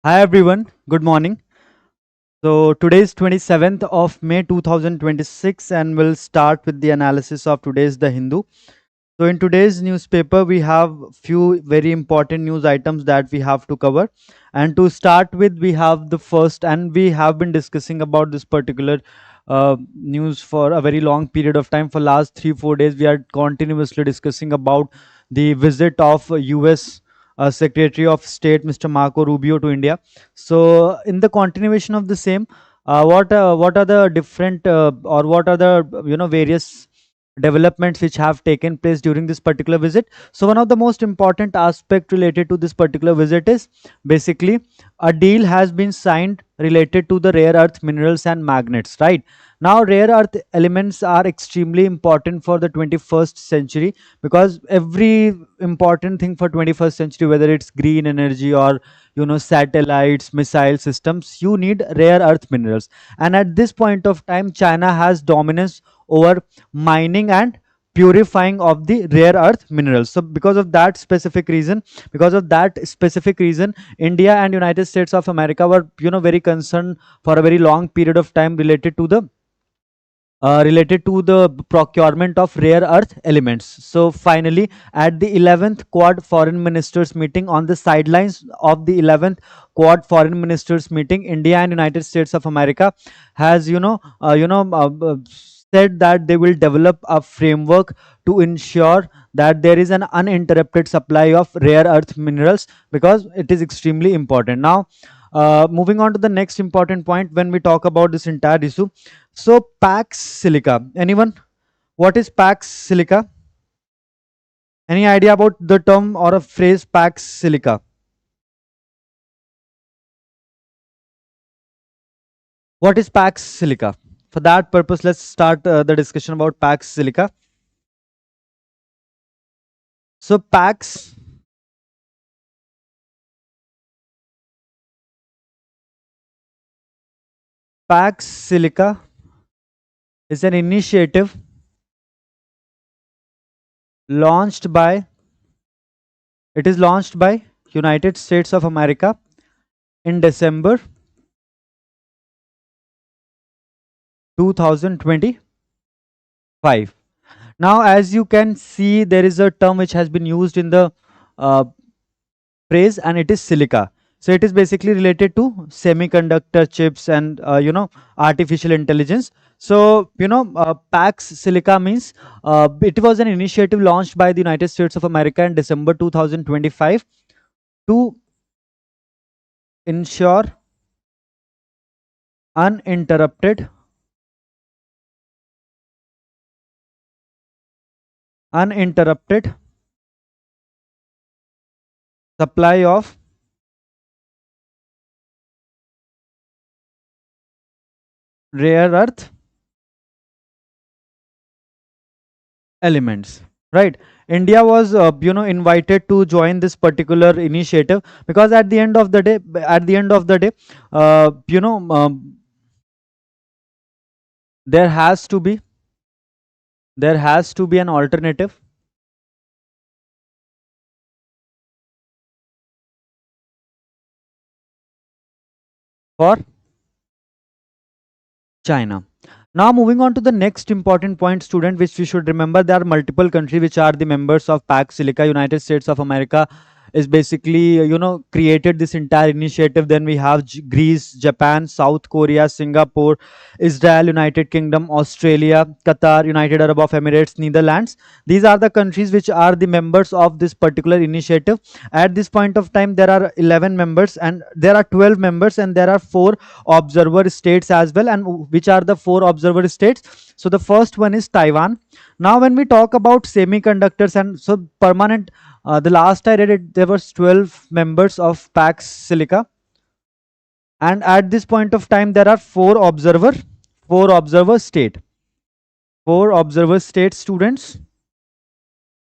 Hi everyone, good morning. So today is 27th of May 2026 and we'll start with the analysis of today's The Hindu. So in today's newspaper we have few very important news items that we have to cover. And to start with we have the first, and we have been discussing about this particular news for a very long period of time. For last 3-4 days we are continuously discussing about the visit of US Secretary of State Mr. Marco Rubio to India. So in the continuation of the same, what are the different or what are the various developments which have taken place during this particular visit? So one of the most important aspect related to this particular visit is basically a deal has been signed related to the rare earth minerals and magnets, right? Now rare earth elements are extremely important for the 21st century, because every important thing for 21st century, whether it's green energy or satellites, missile systems, you need rare earth minerals. And at this point of time China has dominance over mining and purifying of the rare earth minerals. So because of that specific reason, India and United States of America were very concerned for a very long period of time related to the procurement of rare earth elements. So finally, at the 11th Quad Foreign Ministers meeting, on the sidelines of the 11th Quad Foreign Ministers meeting, India and United States of America has said that they will develop a framework to ensure that there is an uninterrupted supply of rare earth minerals, because it is extremely important. Now, moving on to the next important point when we talk about this entire issue. So Pax Silica. Anyone? What is Pax Silica? Any idea about the term or a phrase Pax Silica? What is Pax Silica? For that purpose, let's start the discussion about Pax Silica. So Pax Silica is an initiative launched by it is launched by United States of America in December 2025. Now, as you can see, there is a term which has been used in the uh, phrase, and it is silica. So it is basically related to semiconductor chips and artificial intelligence. So Pax Silica means it was an initiative launched by the United States of America in December 2025 to ensure uninterrupted uninterrupted supply of rare earth elements, right? India was invited to join this particular initiative, because at the end of the day uh, you know um, there has to be an alternative for China. Now, moving on to the next important point, student, which we should remember, there are multiple countries which are the members of Pax Silica. United States of America is basically, created this entire initiative. Then we have Greece, Japan, South Korea, Singapore, Israel, United Kingdom, Australia, Qatar, United Arab of Emirates, Netherlands. These are the countries which are the members of this particular initiative. At this point of time, there are 11 members, and there are 12 members, and there are 4 observer states as well. And which are the 4 observer states? So the first one is Taiwan. Now when we talk about semiconductors and so permanent, the last I read it, there was 12 members of Pax Silica, and at this point of time there are 4 observer state students.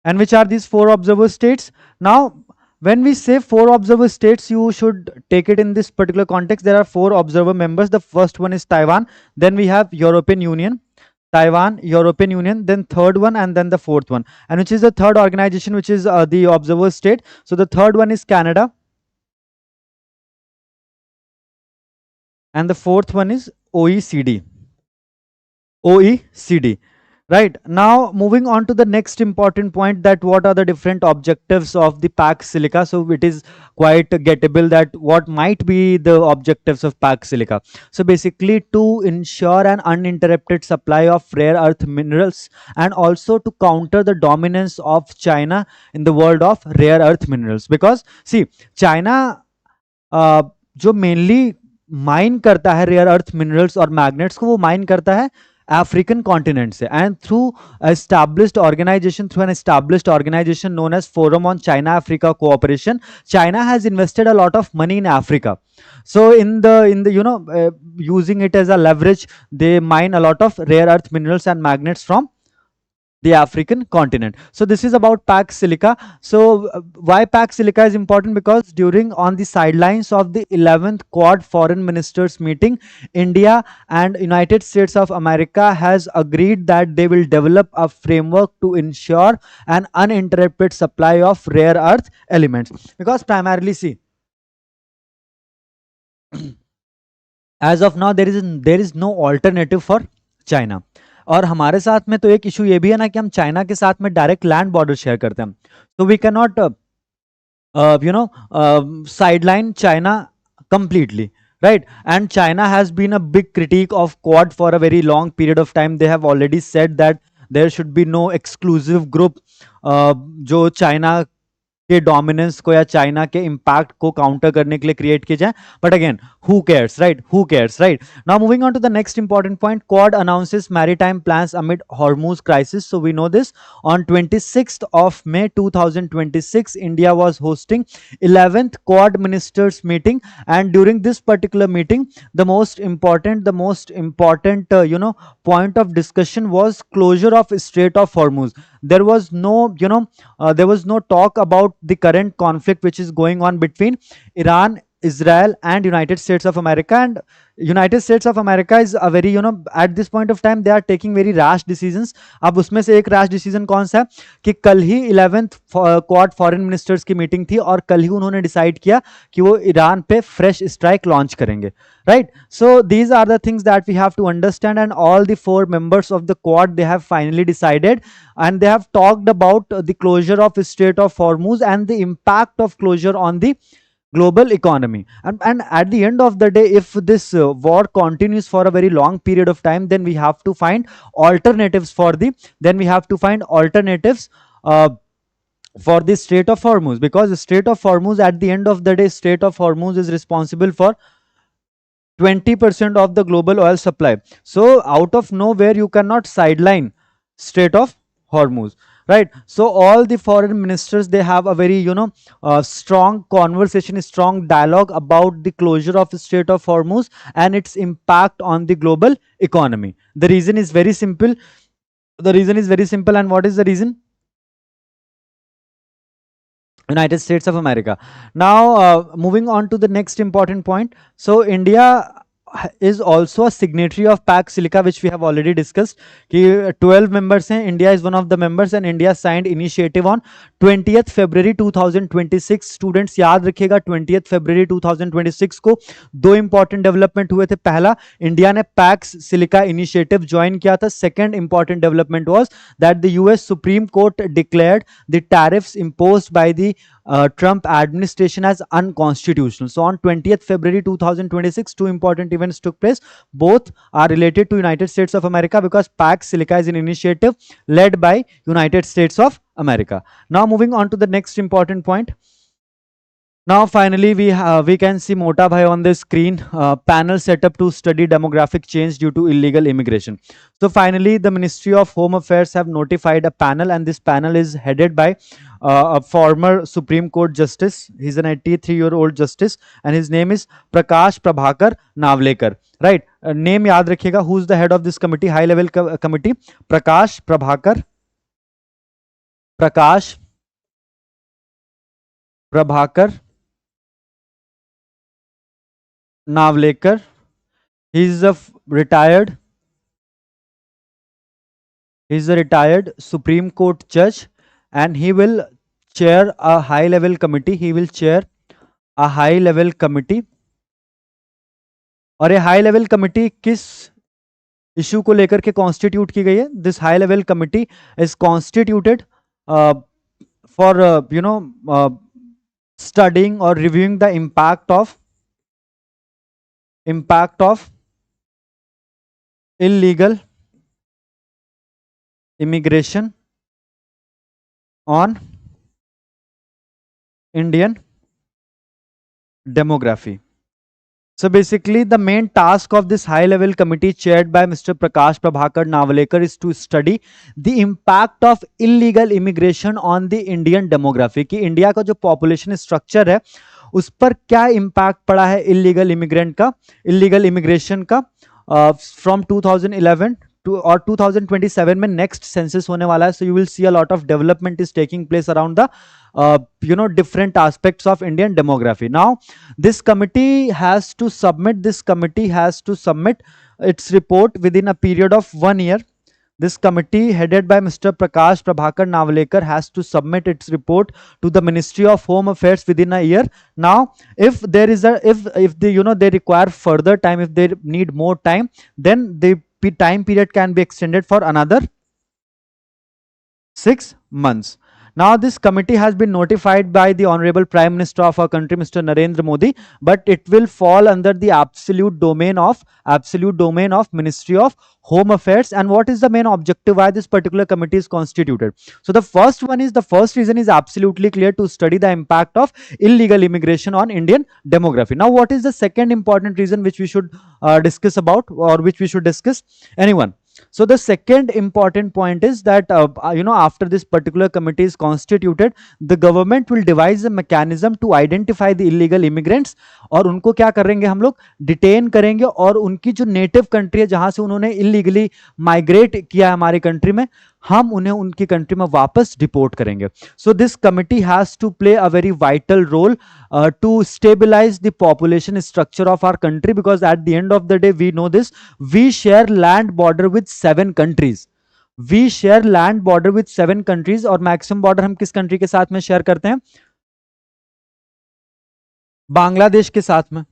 And which are these 4 observer states? Now, when we say 4 observer states, you should take it in this particular context. There are 4 observer members. The first one is Taiwan. Then we have European Union, Taiwan, European Union, then third one, and then the fourth one. And which is the third organization, which is the observer state? So the third one is Canada. and the fourth one is OECD. OECD. Right. Now, moving on to the next important point, that what are the different objectives of the Pax Silica. So it is quite gettable that what might be the objectives of Pax Silica. So basically to ensure an uninterrupted supply of rare earth minerals and also to counter the dominance of China in the world of rare earth minerals. Because see, China अ, जो mainly mine करता है rare earth minerals और magnets को, वो mine करता है African continent से, and through through an established organization known as forum on China Africa cooperation, China has invested a lot of money in Africa. So in the using it as a leverage, they mine a lot of rare earth minerals and magnets from the African continent. So this is about Pax Silica. So why Pax Silica is important? Because during on the sidelines of the 11th Quad Foreign Ministers meeting, India and United States of America has agreed that they will develop a framework to ensure an uninterrupted supply of rare earth elements. Because primarily, see, as of now there is no alternative for China. और हमारे साथ में तो एक issue ये भी है ना कि हम चाइना के साथ में डायरेक्ट लैंड बॉर्डर शेयर करते हैं, तो we can not sideline China completely, right? And China has been a big critique of Quad for a very long period of time. They have already said that there should be no exclusive group जो China के dominance को या China के impact को counter करने के लिए create किए जाए. But again, who cares, right? Who cares, right? Now moving on to the next important point, Quad announces maritime plans amid Hormuz crisis. So we know this. On 26th of May 2026, India was hosting 11th Quad Ministers meeting, and during this particular meeting, the most important point of discussion was closure of Strait of Hormuz. There was no talk about the current conflict which is going on between Iran, Israel and United States of America. And United States of America is a very, at this point of time they are taking very rash decisions. अब उसमें से एक rash decision कौन सा है कि कल ही 11th quad foreign ministers की मीटिंग थी और कल ही उन्होंने डिसाइड किया कि वो ईरान पे फ्रेश स्ट्राइक लॉन्च करेंगे, right? So these are the things that we have to understand, and all the four members of the quad, they have finally decided and they have talked about the closure of Strait of Hormuz and the impact of closure on the global economy. And at the end of the day, if this war continues for a very long period of time, then we have to find alternatives uh, for the Strait of Hormuz, because the Strait of Hormuz, at the end of the day, Strait of Hormuz is responsible for 20% of the global oil supply. So out of nowhere you cannot sideline Strait of Hormuz, right? So all the foreign ministers, they have a very strong conversation, strong dialogue about the closure of Strait of Hormuz and its impact on the global economy. The reason is very simple. And what is the reason? United States of America. Now, moving on to the next important point. So, India is also a signatory of Pax Silica, which we have already discussed. कि 12 members हैं. India is one of the members, and India signed initiative on 20th February 2026. Students याद रखिएगा 20th February 2026 को दो important development हुए थे. पहला, India ने Pax Silica initiative join किया था. Second important development was that the US Supreme Court declared the tariffs imposed by the Trump administration as unconstitutional. So on 20th February 2026, two important events took place. Both are related to United States of America, because Pax Silica is an initiative led by United States of America. Now moving on to the next important point. Now finally we can see Mota Bhai on the screen. Panel set up to study demographic change due to illegal immigration. So finally the Ministry of Home Affairs have notified a panel, and this panel is headed by a former Supreme Court justice. He's an 83-year-old justice, and his name is Prakash Prabhakar Navlekar, right? Name yaad rakhiyega. Who's the head of this committee, high level committee? Prakash Prabhakar Navlekar. He's a retired Supreme Court judge, and he will chair a high level committee. और ये high level committee किस issue को लेकर के constitute की गई है? This high level committee is constituted for studying or reviewing the impact of illegal immigration on Indian demography. So basically, the main task of this high-level committee chaired by Mr. Prakash Prabhakar Navalekar is to study the impact of illegal immigration on the Indian demography. कि India का जो population structure है उस पर क्या impact पड़ा है illegal immigration का from 2011 to or 2027 में next census होने वाला है. So you will see a lot of development is taking place around the different aspects of Indian demography. Now this committee has to submit its report within a period of 1 year. This committee headed by Mr. Prakash Prabhakar Navalekar has to submit its report to the Ministry of Home Affairs within a year. Now if there is a if they they require further time, if they need more time, then the time period can be extended for another 6 months. Now this committee has been notified by the Honorable Prime Minister of our country, Mr. Narendra Modi, but it will fall under the absolute domain of Ministry of Home Affairs. And what is the main objective why this particular committee is constituted? So the first reason is absolutely clear: to study the impact of illegal immigration on Indian demography. Now what is the second important reason which we should discuss about, or which we should discuss? Anyone? So the second important point is that after this particular committee is constituted, the government will devise a mechanism to identify the illegal immigrants. और उनको क्या करेंगे हम लोग? Detain करेंगे और उनकी जो नेटिव कंट्री है जहां से उन्होंने इलीगली माइग्रेट किया है हमारी कंट्री में, हम उन्हें उनकी कंट्री में वापस डिपोर्ट करेंगे. So this committee has to play a very vital role to stabilize the population structure of our country, because at the end of the day we know this, we share land border with 7 countries. We share land border with 7 countries और maximum border हम किस country के साथ में share करते हैं? बांग्लादेश के साथ में.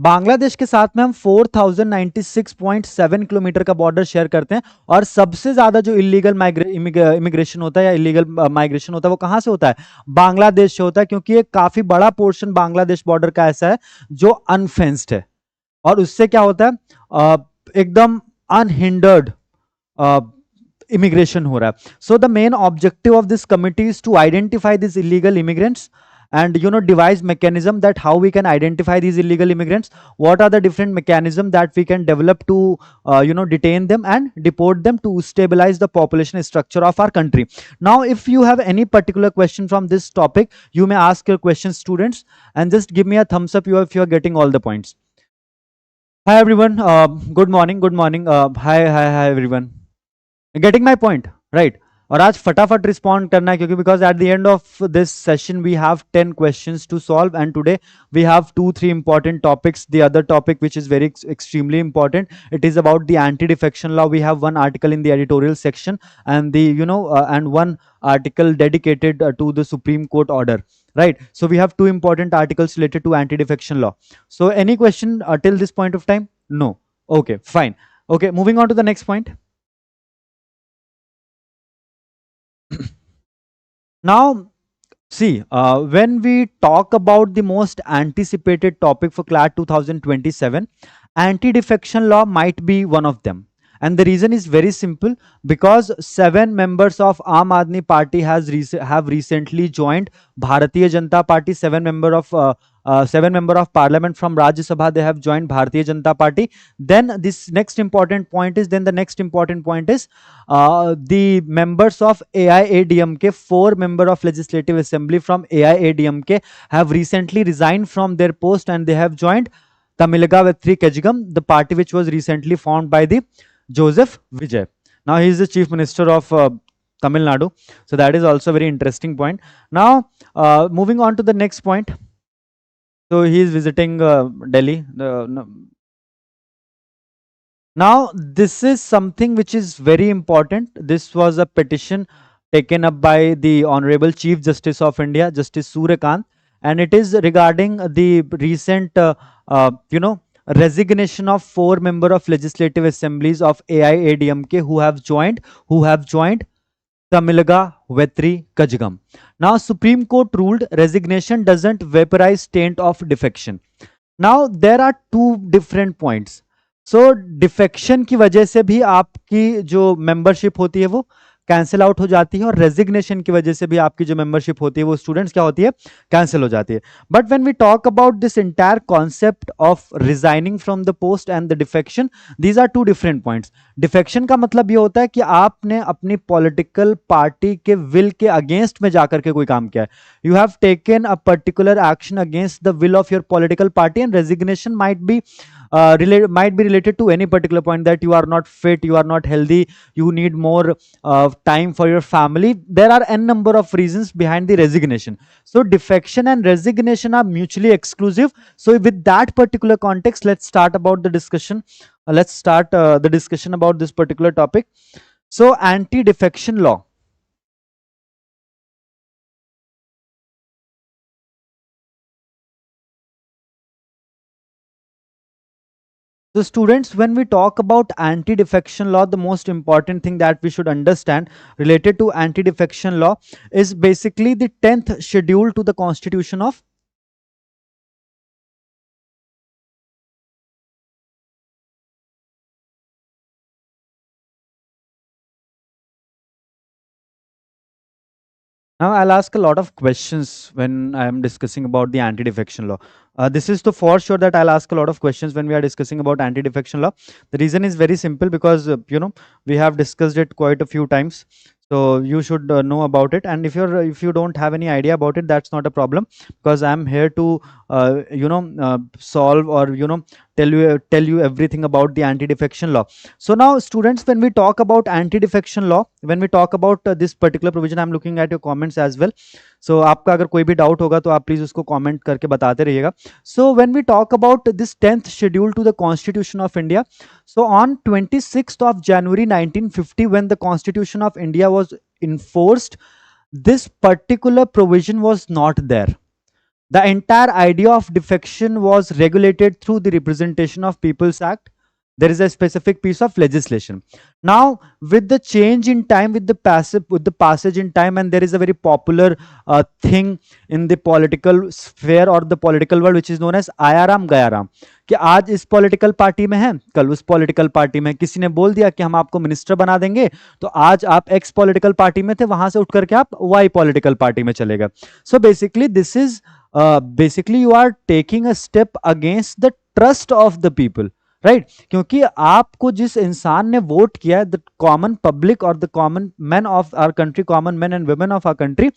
बांग्लादेश के साथ में हम 4096.7 किलोमीटर का बॉर्डर शेयर करते हैं. और सबसे ज्यादा जो इलीगल इमिग्रेशन होता है या इलीगल माइग्रेशन होता है वो कहां से होता है? बांग्लादेश से होता है, क्योंकि एक काफी बड़ा पोर्शन बांग्लादेश बॉर्डर का ऐसा है जो अनफेंस्ड है और उससे क्या होता है? एकदम अनहिंडर्ड इमिग्रेशन हो रहा है. So the main objective of this committee is to identify this illegal immigrants and devise mechanism that how we can identify these illegal immigrants, what are the different mechanism that we can develop to detain them and deport them to stabilize the population structure of our country. Now if you have any particular question from this topic, you may ask your questions, students, and just give me a thumbs up if you are getting all the points. Hi everyone, good morning. Hi everyone, getting my point, right? और आज फटाफट respond करना है, क्योंकि because at the end of this session we have 10 questions to solve and today we have 2-3 important topics. The other topic which is very extremely important, it is about the anti-defection law. We have one article in the editorial section and the and one article dedicated to the Supreme Court order, right? So we have 2 important articles related to anti-defection law. So any question till this point of time? No. Okay, fine. Okay, moving on to the next point. Now see, when we talk about the most anticipated topic for CLAT 2027, anti-defection law might be one of them. And the reason is very simple, because 7 members of Aam Aadmi Party have recently joined Bharatiya Janata Party. 7 member of parliament from Rajya Sabha, they have joined Bharatiya Janata Party. Then the next important point is the members of AIADMK. 4 member of Legislative Assembly from AIADMK have recently resigned from their post and they have joined Tamilaga Vetri Kejigam, the party which was recently formed by the Joseph Vijay. Now he is the Chief Minister of Tamil Nadu. So that is also a very interesting point. Now moving on to the next point. So he is visiting Delhi. Now this is something which is very important. This was a petition taken up by the Honorable Chief Justice of India, Justice Suryakant, and it is regarding the recent resignation of 4 members of legislative assemblies of AIADMK who have joined Tamilaga, Vetri, Kajagam. Now, Supreme Court ruled resignation doesn't vaporize taint of defection. Now, there are two different points. So, defection की वजह से भी आपकी जो membership होती है वो cancel out हो जाती है, और रेजिग्नेशन की वजह से भी आपकी जो मेंबरशिप होती है वो स्टूडेंट्स क्या होती है, कैंसिल हो जाती है. But when we talk about this entire concept of resigning from the post and the defection, these are two different points. Defection का मतलब ये होता है कि आपने अपनी पॉलिटिकल पार्टी के विल के अगेंस्ट में जाकर के कोई काम किया है. You have taken a particular action against the will of your political party, and resignation might be related to any particular point, that you are not fit, you are not healthy, you need more time for your family. There are n number of reasons behind the resignation. So defection and resignation are mutually exclusive. So with that particular context, let's start about the discussion. Let's start the discussion about this particular topic. So anti-defection law. So students, when we talk about anti-defection law, the most important thing that we should understand related to anti-defection law is basically the 10th schedule to the Constitution of. Now, I'll ask a lot of questions when I am discussing about the anti-defection law. This is the for sure that I'll ask a lot of questions when we are discussing about anti-defection law. The reason is very simple, because we have discussed it quite a few times. So you should know about it, and if you don't have any idea about it, that's not a problem, because I'm here to solve, or tell you everything about the anti-defection law. So now students, when we talk about anti-defection law, when we talk about this particular provision, I'm looking at your comments as well. So आपका अगर कोई भी doubt होगा तो आप please उसको comment करके बताते रहिएगा. So when we talk about this 10th schedule to the Constitution of India, so on 26th of January 1950, when the Constitution of India was enforced, this particular provision was not there. The entire idea of defection was regulated through the Representation of People's Act. There is a specific piece of legislation. Now, with the change in time, with the passage in time, and there is a very popular thing in the political sphere or the political world, which is known as Aaya Ram Gaya Ram, कि आज इस political party में है, कल उस political party में. किसी ने बोल दिया कि हम आपको मिनिस्टर बना देंगे, तो आज आप एक्स पॉलिटिकल पार्टी में थे, वहां से उठ करके आप वाई पॉलिटिकल पार्टी में चले गए. So basically this is basically you are taking a step against the trust of the people, right? क्योंकि आपको जिस इंसान ने वोट किया है, द कॉमन पब्लिक और the common man of our country, common man and women of our country,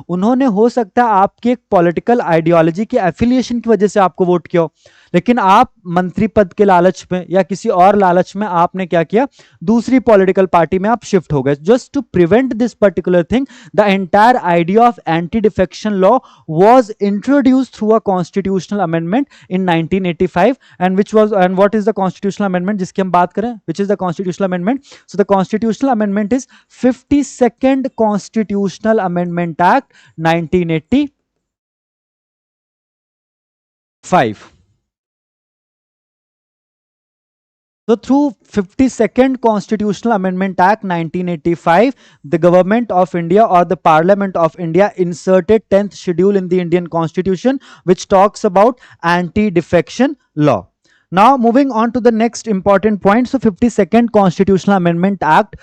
उन्होंने हो सकता है आपकी एक पॉलिटिकल आइडियोलॉजी की एफिलिएशन की वजह से आपको वोट किया हो, लेकिन आप मंत्री पद के लालच में या किसी और लालच में आपने क्या किया, दूसरी पॉलिटिकल पार्टी में आप शिफ्ट हो गए. Just to prevent this particular thing, the entire idea of anti defection law was introduced through a constitutional amendment in 1985, and what is the constitutional amendment जिसकी हम बात करें, which is the constitutional amendment? So the constitutional amendment is 52nd Constitutional Amendment Act 1985. So through 52nd Constitutional Amendment Act 1985, the Government of India or the Parliament of India inserted 10th schedule in the Indian Constitution, which talks about anti-defection law. Now moving on to the next important point. So 52nd Constitutional Amendment Act,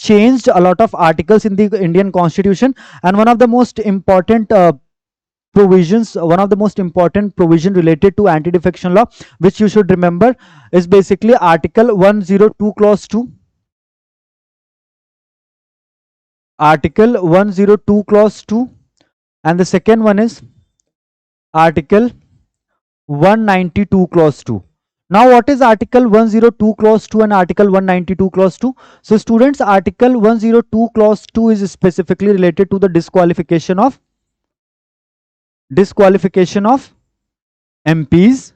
changed a lot of articles in the Indian Constitution, and one of the most important provision related to anti-defection law, which you should remember, is basically Article 102 Clause 2. Article 102 Clause 2, and the second one is Article 192 Clause 2. Now, what is Article 102 Clause 2 and Article 192 Clause 2? So, students, Article 102 Clause 2 is specifically related to the disqualification of MPs,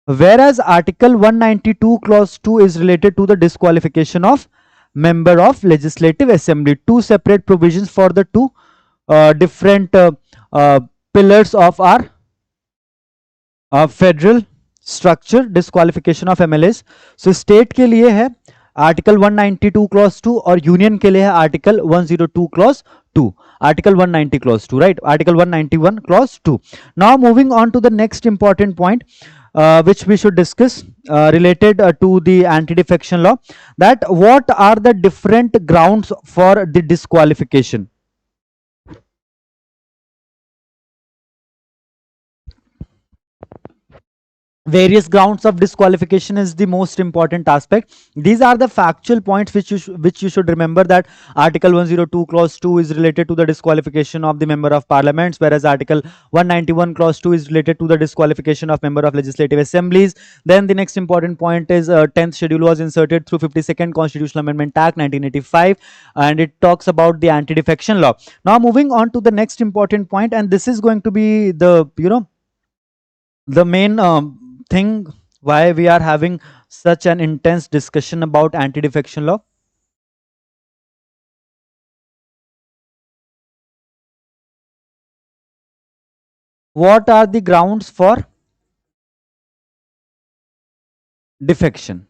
whereas Article 192 Clause 2 is related to the disqualification of member of Legislative Assembly. Two separate provisions for the two different pillars of our federal structure disqualification of MLAs. So state के लिए है article 192 clause 2 और union के लिए है article 102 clause 2, article 190 clause 2, right, article 191 clause 2। Now moving on to the next important point which we should discuss related to the anti-defection law, that what are the different grounds for the disqualification. Various grounds of disqualification is the most important aspect. These are the factual points which you should remember, that article 102 clause 2 is related to the disqualification of the member of parliaments, whereas article 191 clause 2 is related to the disqualification of member of legislative assemblies. Then the next important point is 10th schedule was inserted through 52nd constitutional amendment act 1985, and it talks about the anti-defection law. Now moving on to the next important point, and this is going to be the the main thing why we are having such an intense discussion about anti-defection law. What are the grounds for defection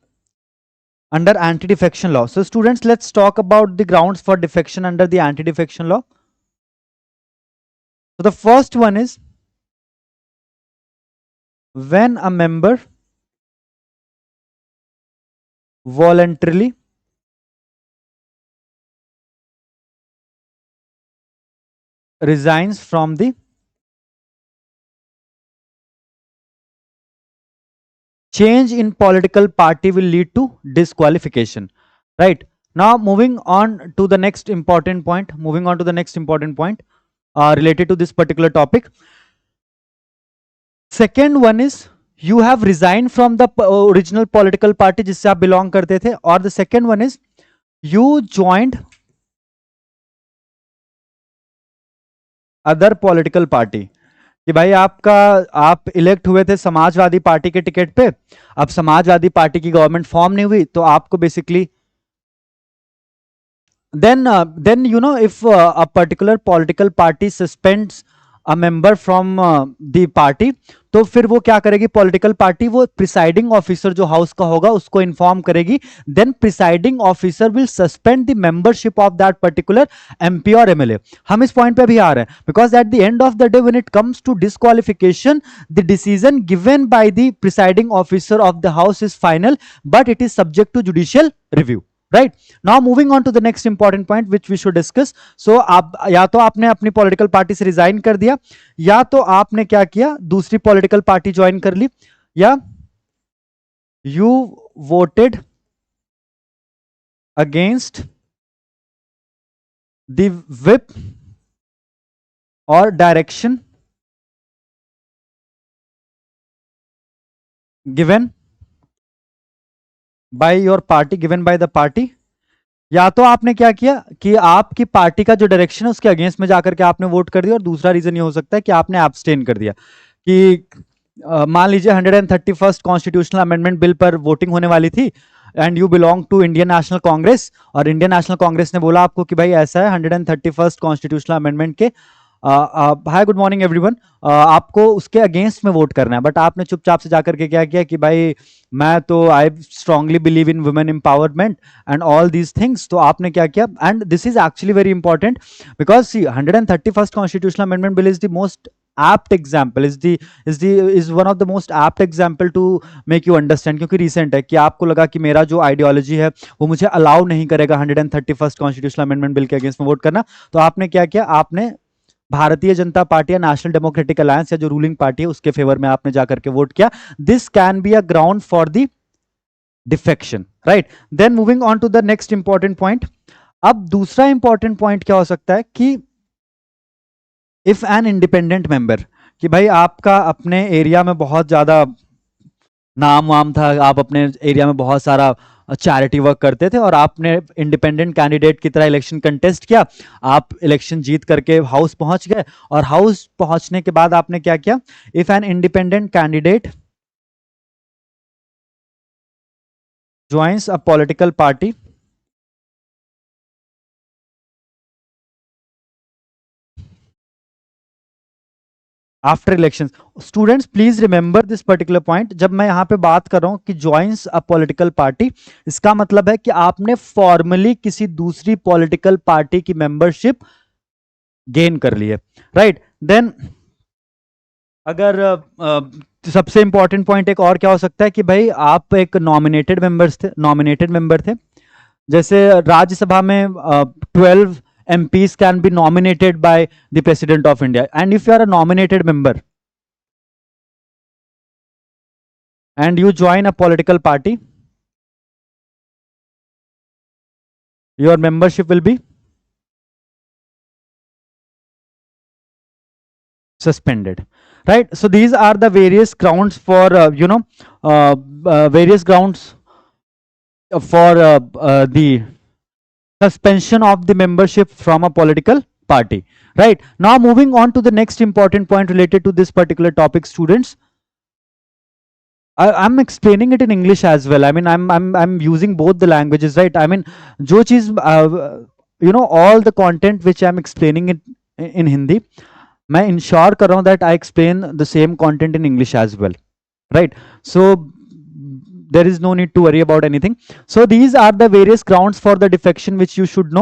under anti-defection law? So students, let's talk about the grounds for defection under the anti-defection law. So the first one is when a member voluntarily resigns from the change in political party will lead to disqualification, right? Now moving on to the next important point, related to this particular topic. Second one is you have resigned from the original political party जिससे आप belong करते थे, और the second one is you joined other political party, कि भाई आप elect हुए थे समाजवादी पार्टी के टिकट पे, अब समाजवादी पार्टी की गवर्नमेंट फॉर्म नहीं हुई तो आपको basically then if a particular political party suspends a member from the party, तो फिर वो क्या करेगी पॉलिटिकल पार्टी, वो प्रिसाइडिंग ऑफिसर जो हाउस का होगा उसको इन्फॉर्म करेगी, then presiding officer will suspend the membership of that particular MP और एमएलए। हम इस पॉइंट पे भी आ रहे हैं because at the end of the day when it comes to disqualification, the decision given by the presiding officer of the house is final, but it is subject to judicial review, right. Now moving on to the next important point which we should discuss. So आप या तो आपने अपनी political party से resign कर दिया, या तो आपने क्या किया दूसरी पॉलिटिकल पार्टी ज्वाइन कर ली, या you voted against the whip और direction given by your party, given by the party, या तो आपने क्या किया कि आपकी पार्टी का जो डायरेक्शन है उसके अगेंस्ट में जाकर के आपने वोट कर दिया, और दूसरा रीजन ये हो सकता है कि आपने एब्सटेन कर दिया, कि मान लीजिए 131st कॉन्स्टिट्यूशनल अमेंडमेंट बिल पर वोटिंग होने वाली थी and you belong to Indian National Congress, और इंडियन नेशनल कांग्रेस ने बोला आपको कि भाई ऐसा है 131st कॉन्स्टिट्यूशनल अमेंडमेंट के हाय गुड मॉर्निंग एवरीवन, आपको उसके अगेंस्ट में वोट करना है, बट आपने चुपचाप से जाकर के क्या किया कि भाई मैं तो I strongly believe in women empowerment and all these things, तो आपने क्या किया, and this is actually very important because see 131st constitutional amendment bill is the most apt example, is one of the most apt example to make you understand, क्योंकि recent है कि आपको लगा कि मेरा जो आइडियोलॉजी है वो मुझे अलाउ नहीं करेगा 131st कॉन्स्टिट्यूशनल अमेंडमेंट बिल के अगेंस्ट में वोट करना, तो आपने क्या किया, आपने भारतीय जनता पार्टी या नेशनल डेमोक्रेटिक अलायंस या जो रूलिंग पार्टी है उसके फेवर में आपने जाकर के वोट किया। This can be a ground for the defection, right. Then moving on to the next important point. अब दूसरा इंपॉर्टेंट पॉइंट क्या हो सकता है कि इफ एन इंडिपेंडेंट मेंबर, कि भाई आपका अपने एरिया में बहुत ज्यादा नाम वाम था, आप अपने एरिया में बहुत सारा चैरिटी वर्क करते थे और आपने इंडिपेंडेंट कैंडिडेट की तरह इलेक्शन कंटेस्ट किया, आप इलेक्शन जीत करके हाउस पहुंच गए, और हाउस पहुंचने के बाद आपने क्या किया, if an independent candidate joins a political party after election. Students please remember this particular point, जब मैं यहाँ पे बात कर रहा हूँ कि ज्वाइंस अ पॉलिटिकल पार्टी, इसका मतलब है कि आपने फॉर्मली किसी दूसरी पॉलिटिकल पार्टी की मेंबरशिप गेन कर ली है, राइट। देन अगर सबसे इंपॉर्टेंट पॉइंट एक और क्या हो सकता है कि भाई आप एक नॉमिनेटेड मेंबर थे। जैसे राज्यसभा में 12 MPs can be nominated by the president of India, and if you are a nominated member and you join a political party, your membership will be suspended, right? So these are the various grounds for various grounds for the suspension of the membership from a political party, right? Now moving on to the next important point related to this particular topic, students. I'm explaining it in English as well. I mean, I'm using both the languages, right? I mean, जो चीज all the content which I'm explaining it in Hindi, मैं ensure कर रहा हूँ that I explain the same content in English as well, right? So there is no need to worry about anything. So these are the various grounds for the defection which you should know.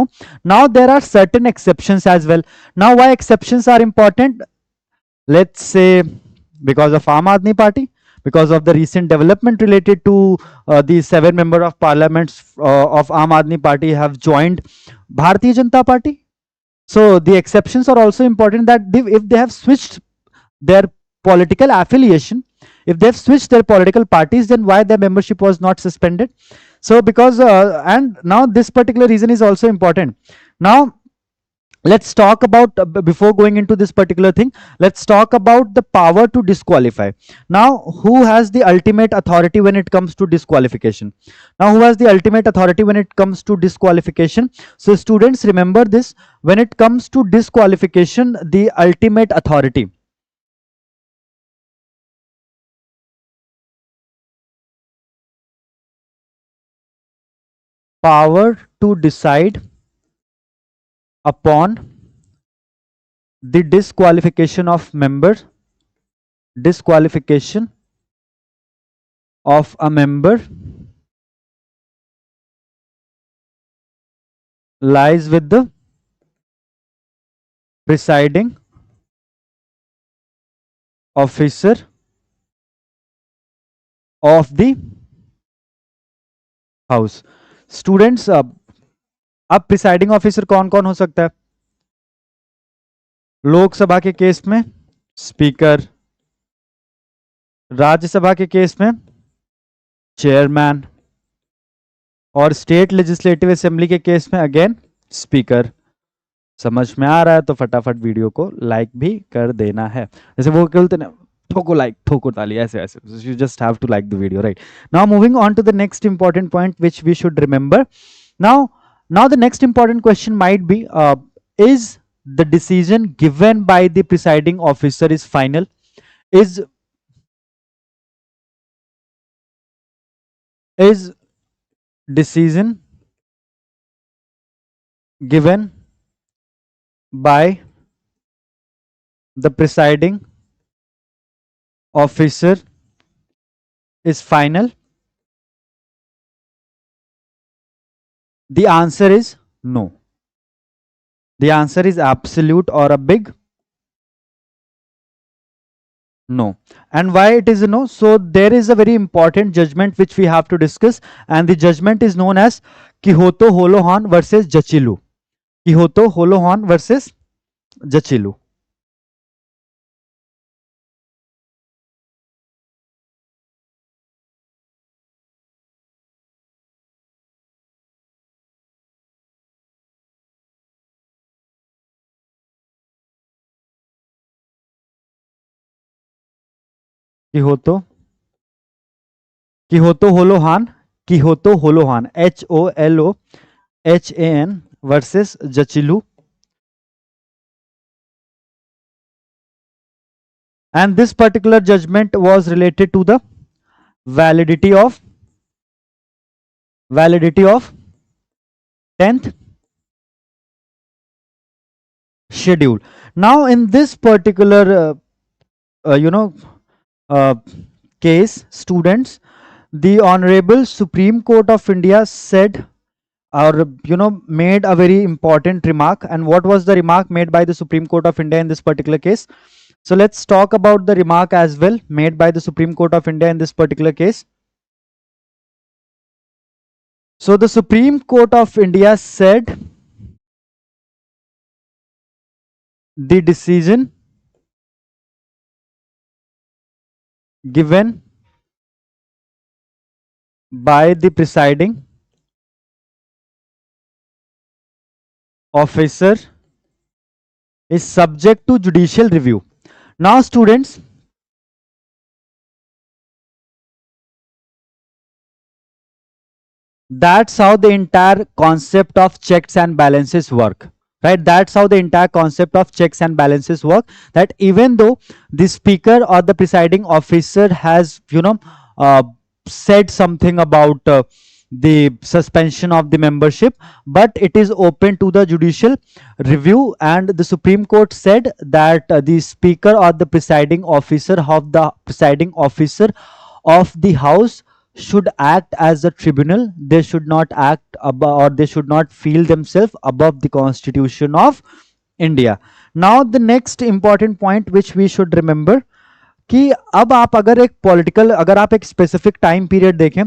Now there are certain exceptions as well. Now why exceptions are important? Let's say because of Aam Aadmi Party, because of the recent development related to the 7 member of parliaments of Aam Aadmi Party have joined Bharatiya Janata Party. So the exceptions are also important, that if they have switched their political affiliation, if they've switched their political parties, then why their membership was not suspended? So because and now this particular reason is also important. Now let's talk about before going into this particular thing, let's talk about the power to disqualify. Now who has the ultimate authority when it comes to disqualification? Now who has the ultimate authority when it comes to disqualification? So students, remember this, when it comes to disqualification, the ultimate authority, power to decide upon the disqualification of member, disqualification of a member lies with the presiding officer of the house. Students, अब presiding officer कौन कौन हो सकता है? लोकसभा के case में speaker, Rajya Sabha के case में चेयरमैन, और स्टेट लेजिस्लेटिव असेंबली के केस में अगेन स्पीकर। समझ में आ रहा है तो फटाफट वीडियो को लाइक भी कर देना है। जैसे वो बोलते ना, ठोको लाइक, ठोको ताली, ऐसे ऐसे, you just have to like the video, right? Now moving on to the next important point which we should remember. Now the next important question might be, is the decision given by the presiding officer is final? Is decision given by the presiding officer is final? The answer is no. The answer is absolute or a big no. And why it is a no? So there is a very important judgment which we have to discuss, and the judgment is known as Quixote Holohan versus Jachilu. Quixote Holohan versus Jachilu. Quixote Holohan, Quixote Holohan, Holohan versus Jachilu. And this particular judgment was related to the validity of 10th schedule. Now in this particular uh, you know uh, case, students, the Honorable Supreme Court of India said, or made a very important remark. And what was the remark made by the Supreme Court of India in this particular case? So let's talk about the remark as well made by the Supreme Court of India in this particular case. So the Supreme Court of India said the decision given by the presiding officer is subject to judicial review. Now, students, that's how the entire concept of checks and balances work, right? That's how the entire concept of checks and balances work, that even though the speaker or the presiding officer has uh, said something about the suspension of the membership, but it is open to the judicial review. And the Supreme Court said that the speaker or the presiding officer of the house should act as a tribunal. They should not act above, or they should not feel themselves above the Constitution of India. Now the next important point which we should remember, कि अब आप अगर एक political, अगर आप एक specific time period देखें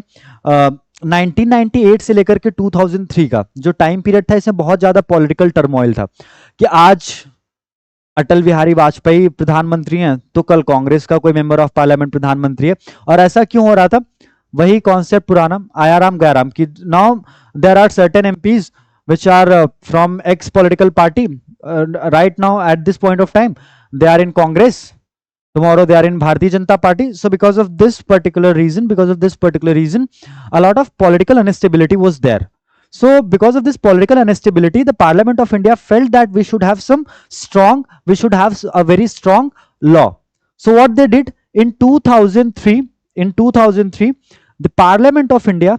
1998 से लेकर के 2003 का जो टाइम पीरियड था, इसमें बहुत ज्यादा पॉलिटिकल टर्मोइल था कि आज अटल बिहारी वाजपेयी प्रधानमंत्री हैं तो कल कांग्रेस का कोई मेंबर ऑफ पार्लियामेंट प्रधानमंत्री है। और ऐसा क्यों हो रहा था? वही कॉन्सेप्ट पुराना, आया राम गया राम, की now there are certain MPs which are from ex political party, right now at this point of time they are in Congress, tomorrow they are in Bharatiya Janata Party. So because of this particular reason, a lot of political instability was there. So because of this political instability, the Parliament of India felt that we should have a very strong law. So what they did in 2003, the Parliament of India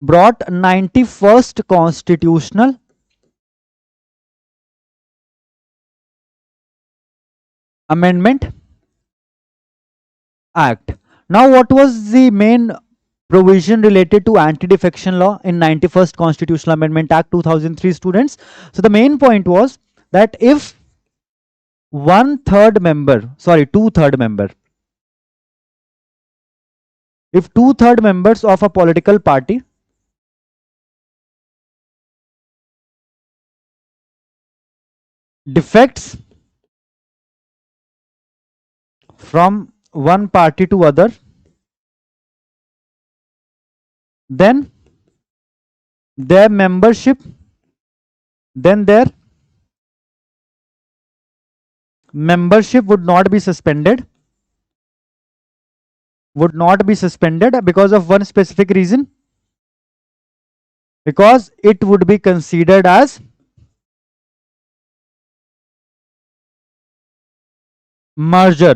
brought 91st Constitutional Amendment Act. Now, what was the main provision related to anti-defection law in 91st Constitutional Amendment Act 2003, students? So the main point was that if if two-third members of a political party defects from one party to other, then their membership would not be suspended because of one specific reason, because it would be considered as merger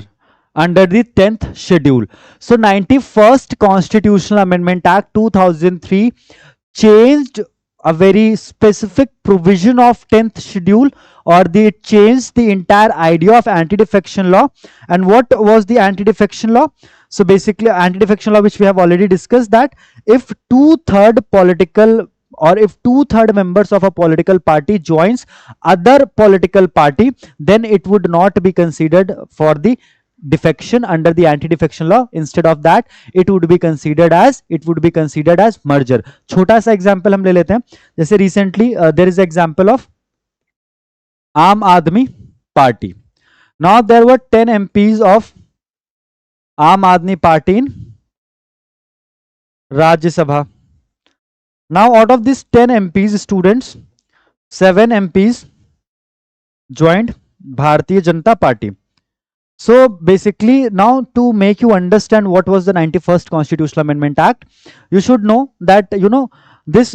under the 10th schedule. So 91st Constitutional Amendment Act 2003 changed a very specific provision of 10th schedule, or they changed the entire idea of anti-defection law. And what was the anti-defection law? So basically anti-defection law, which we have already discussed, that if two-third members of a political party joins other political party, then it would not be considered for the defection under the anti-defection law. Instead of that, it would be considered as merger. छोटा सा example हम ले लेते हैं, जैसे recently there is example of Aam Aadmi Party. Now there were 10 MPs of Aam Aadmi Party in Rajya Sabha. Now out of these 10 MPs, students, 7 MPs joined Bharatiya Janata Party. So basically, now to make you understand what was the 91st Constitutional Amendment Act, you should know that this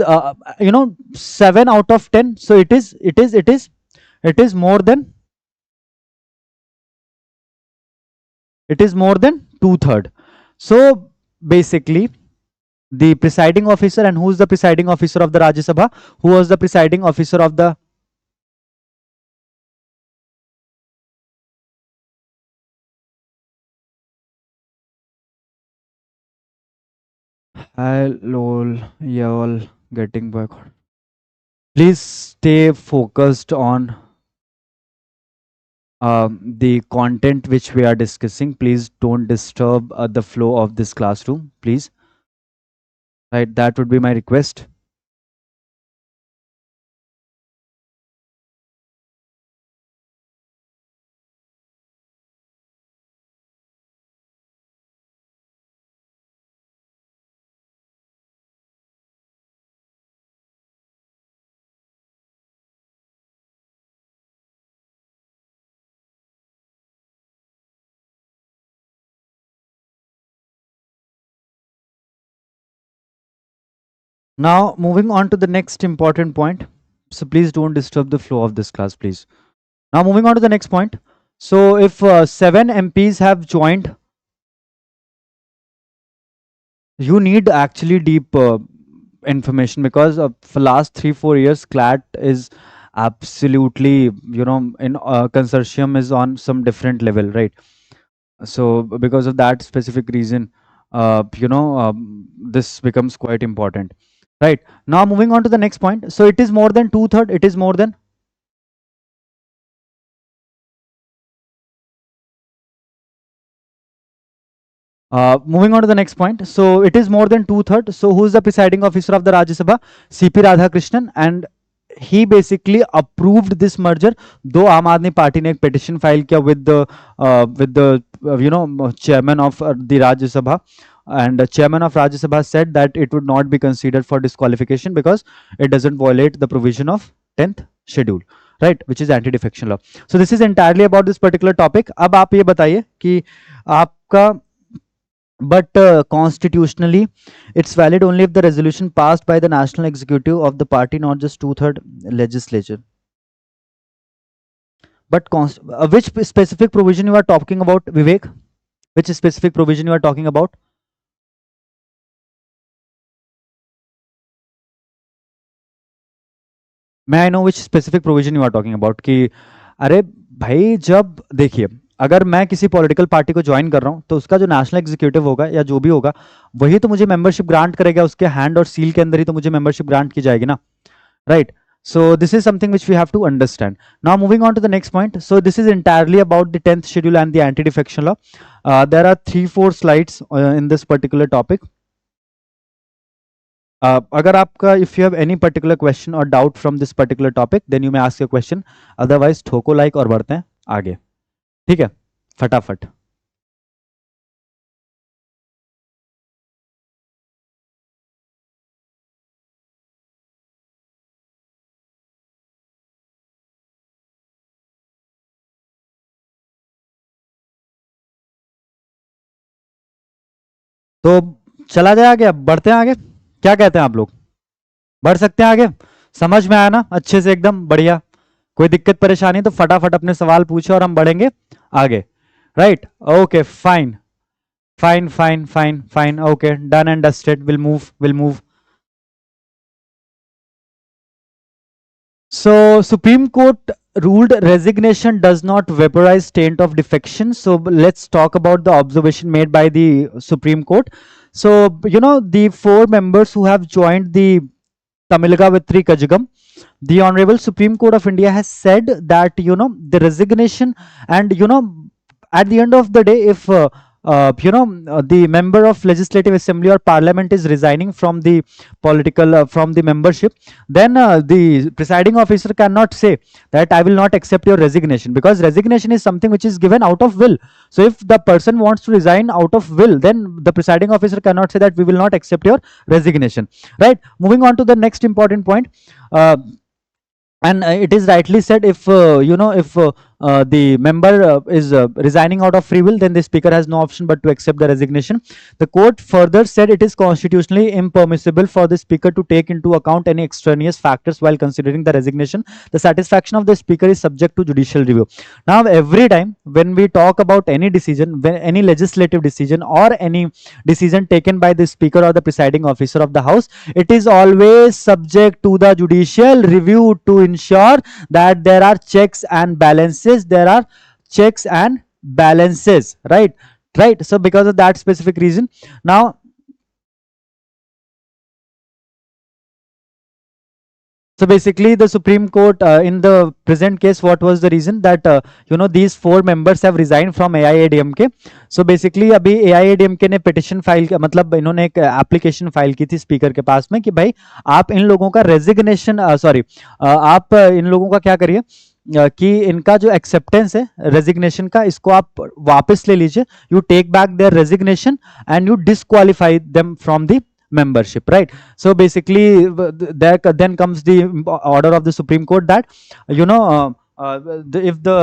7 out of 10, so it is more than two-third. So basically the presiding officer, and who is the presiding officer of the Rajya Sabha? Who was the presiding officer of the Hi, lol, y'all getting back. Please stay focused on the content which we are discussing. Please don't disturb the flow of this classroom, please. Right, that would be my request. Now, moving on to the next important point. So, please don't disturb the flow of this class, please. Now, moving on to the next point. So, if 7 MPs have joined, you need actually deep information, because for last 3 4 years CLAT is absolutely, in consortium is on some different level, right? So because of that specific reason, this becomes quite important, right? Now, moving on to the next point. So it is more than two-third, it is more than. Moving on to the next point. So it is more than two-thirds. So who is the presiding officer of the Rajya Sabha? CP Radhakrishnan, and he basically approved this merger. Though Aam Aadmi Party ने एक petition file किया with the chairman of the Rajya Sabha, and the chairman of Rajya Sabha said that it would not be considered for disqualification because it doesn't violate the provision of 10th schedule, right, which is anti-defection law. So this is entirely about this particular topic. अब आप ये बताइए कि आपका, but constitutionally, it's valid only if the resolution passed by the national executive of the party, not just two-third legislature. But which specific provision you are talking about, Vivek? Which specific provision you are talking about? May I know which specific provision you are talking about? कि अरे भाई, जब देखिए, अगर मैं किसी political party को join कर रहा हूँ तो उसका जो नेशनल एग्जीक्यूटिव होगा या जो भी होगा वही तो मुझे मेंबरशिप ग्रांट करेगा, उसके हैंड और सील के अंदर ही तो मुझे मेंबरशिप ग्रांट की जाएगी ना, right? So this is something which we have to understand. Now moving on to the next point. So this is entirely about the 10th schedule and the anti-defection law. There are 3 4 slides in this particular topic. अगर आपका, if you have any particular question or doubt from this particular topic, then you may ask your question. Otherwise ठोको like और बढ़ते हैं आगे, ठीक है, फटाफट. तो चला जाए आगे, अब बढ़ते हैं आगे. क्या कहते हैं आप लोग? बढ़ सकते हैं आगे? समझ में आया ना अच्छे से, एकदम बढ़िया? कोई दिक्कत परेशानी तो फटाफट अपने सवाल पूछे और हम बढ़ेंगे आगे, right? Okay, fine fine fine fine fine, okay, done and dusted. Will move. So Supreme Court ruled resignation does not vaporize taint of defection. So let's talk about the observation made by the Supreme Court. So the 4 members who have joined the Tamilgavitri Kajagam, the Honorable Supreme Court of India has said that the resignation, and at the end of the day, if the member of legislative assembly or parliament is resigning from the political from the membership, then the presiding officer cannot say that I will not accept your resignation, because resignation is something which is given out of will. So if the person wants to resign out of will, then the presiding officer cannot say that we will not accept your resignation, right? Moving on to the next important point. And it is rightly said, if the member is resigning out of free will, then the speaker has no option but to accept the resignation. The court further said it is constitutionally impermissible for the speaker to take into account any extraneous factors while considering the resignation. The satisfaction of the speaker is subject to judicial review. Now, every time when we talk about any decision, when any legislative decision or any decision taken by the speaker or the presiding officer of the house, it is always subject to the judicial review to ensure that there are checks and balances. There are checks and balances, right? So because of that specific reason, now So basically, the Supreme Court, in the present case, what was the reason that these four members have resigned from AIADMK. So basically, अभी AIADMK ने petition file मतलब इन्होंने एक application file की थी speaker के पास में कि भाई आप इन लोगों का resignation sorry आप इन लोगों का क्या करिए कि इनका जो एक्सेप्टेंस है रेजिग्नेशन का इसको आप वापस ले लीजिए. You take back their resignation and you disqualify them from the membership, right? So basically there then comes the order of the Supreme Court that you know if the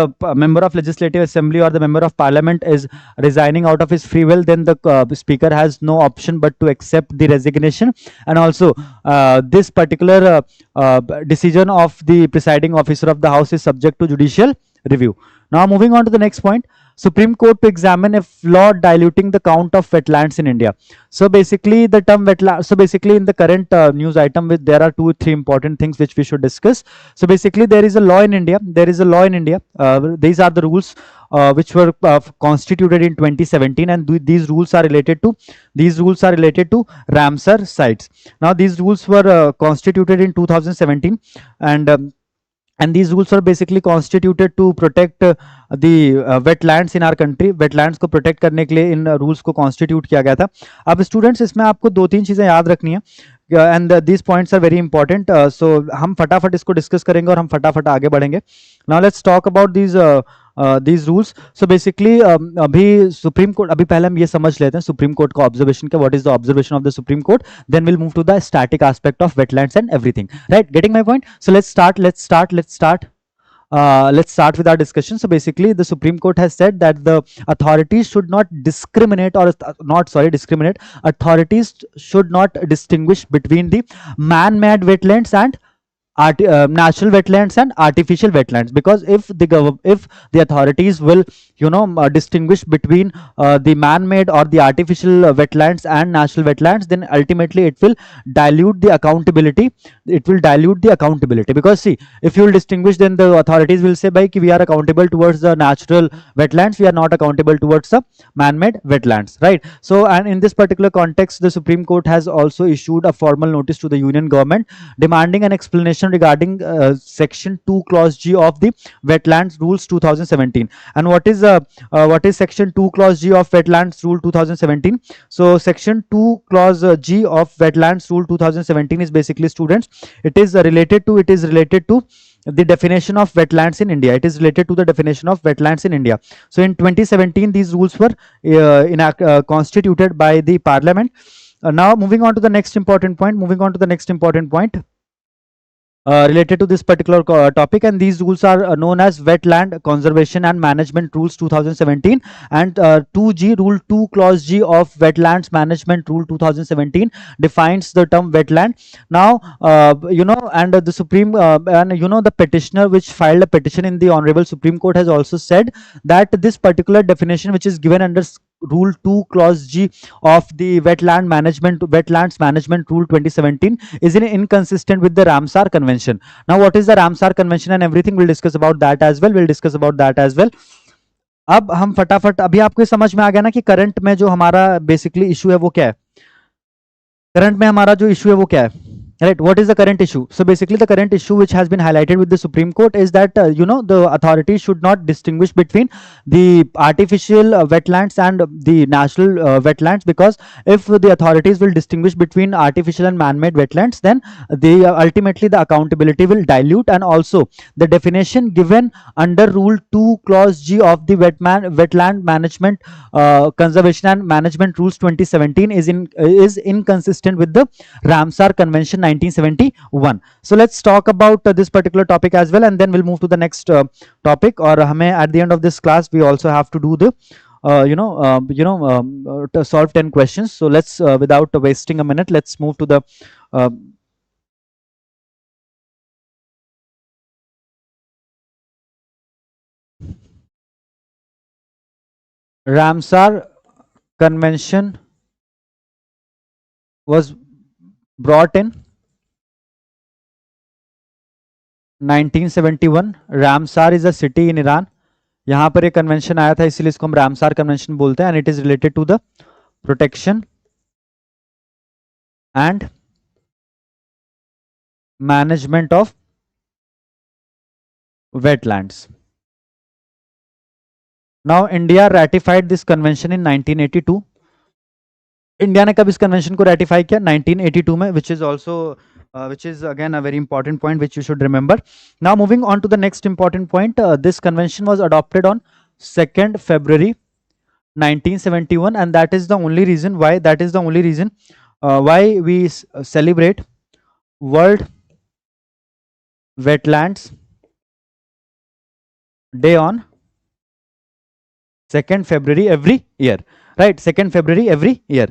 member of legislative assembly or the member of parliament is resigning out of his free will, then the speaker has no option but to accept the resignation. And also this particular decision of the presiding officer of the house is subject to judicial review. Now moving on to the next point, Supreme Court to examine if law diluting the count of wetlands in India. So basically the term wetland, so basically in the current news item with there are 2 3 important things which we should discuss. So basically there is a law in India, these are the rules which were constituted in 2017, and these rules are related to Ramsar sites. Now these rules were constituted in 2017, and these rules are basically constituted to protect the wetlands in our country. Wetlands को protect करने के लिए इन rules को constitute किया गया था. अब students इसमें आपको 2 3 चीज़ें याद रखनी है, and these points are very important. So हम फटाफट इसको discuss करेंगे और हम फटाफट आगे बढ़ेंगे. Now let's talk about these rules. So basically अभी सुप्रीम कोर्ट, अभी पहले हम ये समझ लेते हैं सुप्रीम कोर्ट का ऑब्जर्वेशन क्या, what is the observation of the supreme court, then will move to the static aspect of wetlands and everything. Right, getting my point? So let's start with our discussion. So basically the Supreme Court has said that the authorities should not discriminate discriminate. Authorities should not distinguish between the man-made wetlands and natural wetlands and artificial wetlands, because if the authorities will distinguish between the man-made or the artificial wetlands and natural wetlands, then ultimately it will dilute the accountability. Because see, if you will distinguish, then the authorities will say by we are accountable towards the natural wetlands, we are not accountable towards the man-made wetlands, right? So, and in this particular context, the Supreme Court has also issued a formal notice to the union government demanding an explanation regarding section 2 clause G of the wetlands rules 2017. And what is section 2 clause G of wetlands rule 2017? So section 2 clause G of wetlands rule 2017 is basically, students, it is related to the definition of wetlands in India. It is related to the definition of wetlands in India. So in 2017 these rules were constituted by the parliament. Now moving on to the next important point, related to this particular topic, and these rules are known as Wetland Conservation and Management Rules 2017, and 2G Rule 2 Clause G of Wetlands Management Rule 2017 defines the term wetland. Now and the Supreme the petitioner which filed a petition in the Honorable Supreme Court has also said that this particular definition which is given under Rule 2 Clause G of the Wetlands Management Rule 2017 is inconsistent with the Ramsar Convention. Now what is the Ramsar Convention and everything, we'll discuss about that as well. अब हम फटाफट, अभी आपको ये समझ में आ गया ना कि करंट में जो हमारा बेसिकली इशू है वो क्या है? Right, what is the current issue? So basically the current issue which has been highlighted with the Supreme Court is that the authorities should not distinguish between the artificial wetlands and the natural wetlands, because if the authorities will distinguish between artificial and man-made wetlands, then ultimately the accountability will dilute, and also the definition given under Rule 2 Clause G of the Wetland Management Conservation and Management Rules 2017 is inconsistent with the Ramsar Convention 1971. So let's talk about this particular topic as well, and then we'll move to the next topic. Or at the end of this class we also have to do the to solve 10 questions. So let's without wasting a minute, let's move to the Ramsar Convention was brought in 1971. Ramsar is a city in Iran. यहाँ पर एक convention आया था, इसीलिए इसको हम Ramsar convention बोलते हैं, and it is related to the protection and management of wetlands. Now, India ratified this convention in 1982. India ने कब इस कन्वेंशन को रेटिफाई किया 1982 में, which is again a very important point which you should remember. Now moving on to the next important point, this convention was adopted on 2nd February 1971, and that is the only reason why we celebrate World Wetlands Day on 2nd February every year, right? 2nd February every year.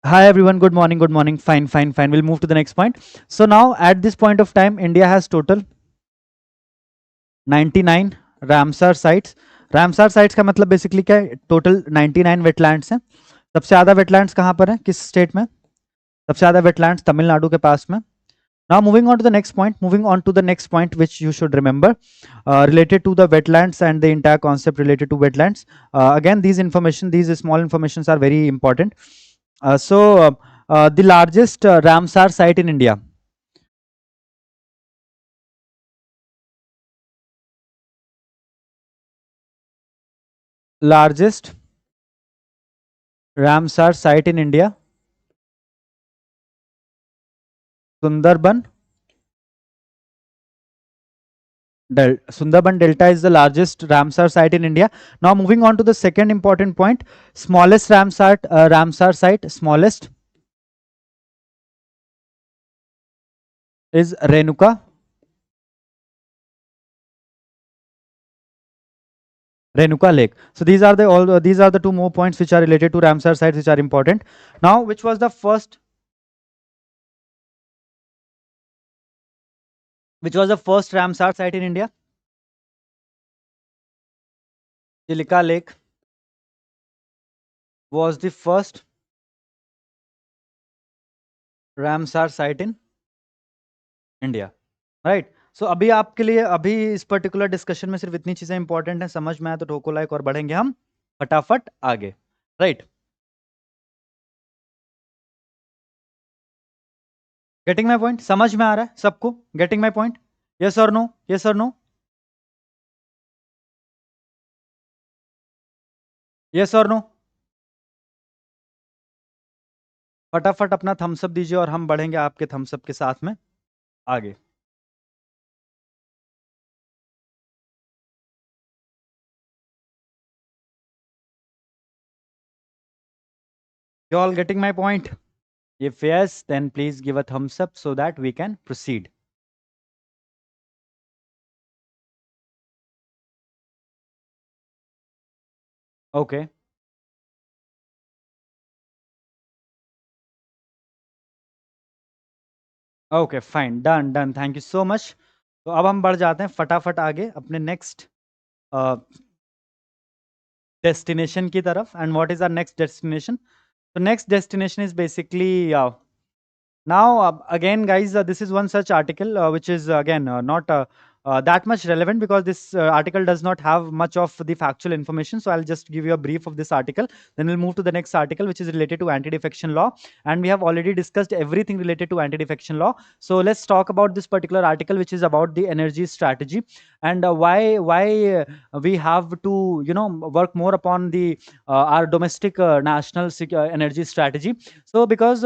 Hi everyone, good morning, good morning. Fine, fine, fine. We'll move to the next point. So now at this point of time, India has total 99 Ramsar sites. Ramsar sites का मतलब basically क्या है? Total 99 wetlands हैं. सबसे ज्यादा wetlands कहाँ पर है? किस स्टेट में? सबसे ज्यादा वेटलैंड्स तमिलनाडु के पास में. Now moving on to the next point which you should remember related to the wetlands and the entire concept related to wetlands. Again, these small informations are very important. The largest Ramsar site in India. Largest Ramsar site in India. Sundarban Delta is the largest Ramsar site in India. Now moving on to the second important point, smallest Ramsar site, smallest is Renuka. Renuka Lake. So these are the two more points which are related to Ramsar sites which are important. Now, which was the first Ramsar site in India? Chilika Lake was the first Ramsar site in India, right? So अभी आपके लिए अभी इस particular discussion में सिर्फ इतनी चीजें important हैं, समझ में आए तो ठोको लाइक और बढ़ेंगे हम फटाफट आगे, राइट? Getting my point? समझ में आ रहा है सबको? Getting my point? यस और नो? यस और नो? यस और नो? फटाफट अपना थम्सअप दीजिए और हम बढ़ेंगे आपके थम्सअप के साथ में आगे. You all getting my point? If yes, then please give a thumbs up so that we can proceed. Okay. Okay, fine. Done, done. Thank you so much. तो अब हम बढ़ जाते हैं फटाफट आगे अपने नेक्स्ट destination की तरफ. And what is our next destination? The next destination is basically now again guys, this is one such article which is again not that much relevant because this article does not have much of the factual information. So I'll just give you a brief of this article. Then we'll move to the next article which is related to anti-defection law. And we have already discussed everything related to anti-defection law. So let's talk about this particular article which is about the energy strategy and why we have to work more upon the our domestic national energy strategy. So because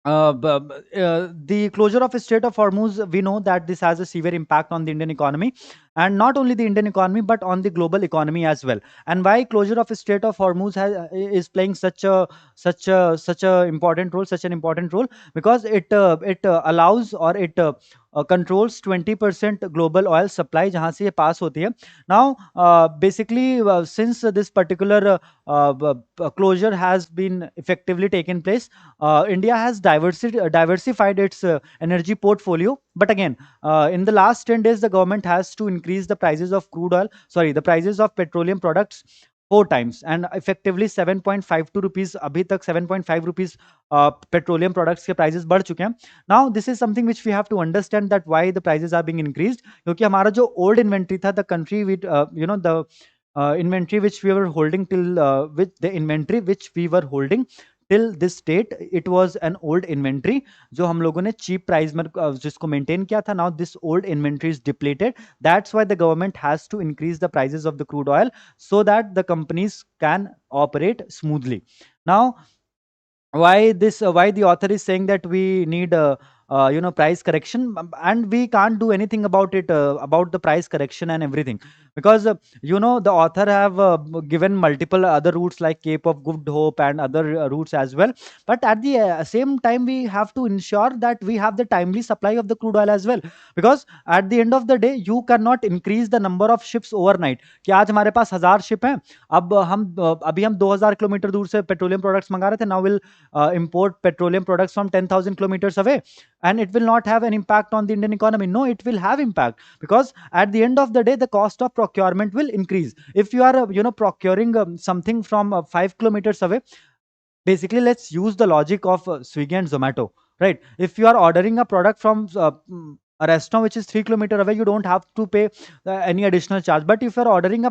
the closure of Strait of Hormuz, we know that this has a severe impact on the Indian economy, and not only the Indian economy but on the global economy as well. And why closure of Strait of Hormuz is playing such a important role, such an important role, because it allows or it controls 20% global oil supply जहाँ से ये pass होती है. Now, basically, since this particular closure has been effectively taken place, India has diversified its energy portfolio. But again, in the last 10 days, the government has to increase the prices of the prices of petroleum products 4 times, and effectively 7.52 rupees. अभी तक 7.5 rupees petroleum products के prices बढ़ चुके हैं. Now this is something which we have to understand that why the prices are being increased. क्योंकि हमारा जो old inventory था, the country with the inventory which we were holding till with the inventory which we were holding till this date it was an old inventory जो हम लोगों ने cheap price में जिसको मेंटेन किया था. Now this old inventory is depleted. That's why the government has to increase the prices of the crude oil so that the companies can operate smoothly. Now, why the author is saying that we need price correction, and we can't do anything about it, about the price correction and everything, because the author have given multiple other routes like Cape of Good Hope and other routes as well. But at the same time, we have to ensure that we have the timely supply of the crude oil as well, because at the end of the day you cannot increase the number of ships overnight. कि आज हमारे पास 1000 ship हैं, अब हम अभी हम 2000 kilometre दूर से पेट्रोलियम प्रोडक्ट्स मंगा रहे थे. Now will import petroleum products from 10,000 kilometers away, and it will not have an impact on the Indian economy. No, it will have impact, because at the end of the day the cost of procurement will increase. If you are procuring something from 5 kilometers away, basically let's use the logic of Swiggy and Zomato, right? If you are ordering a product from a restaurant which is 3 kilometers away, you don't have to pay any additional charge. But if you are ordering a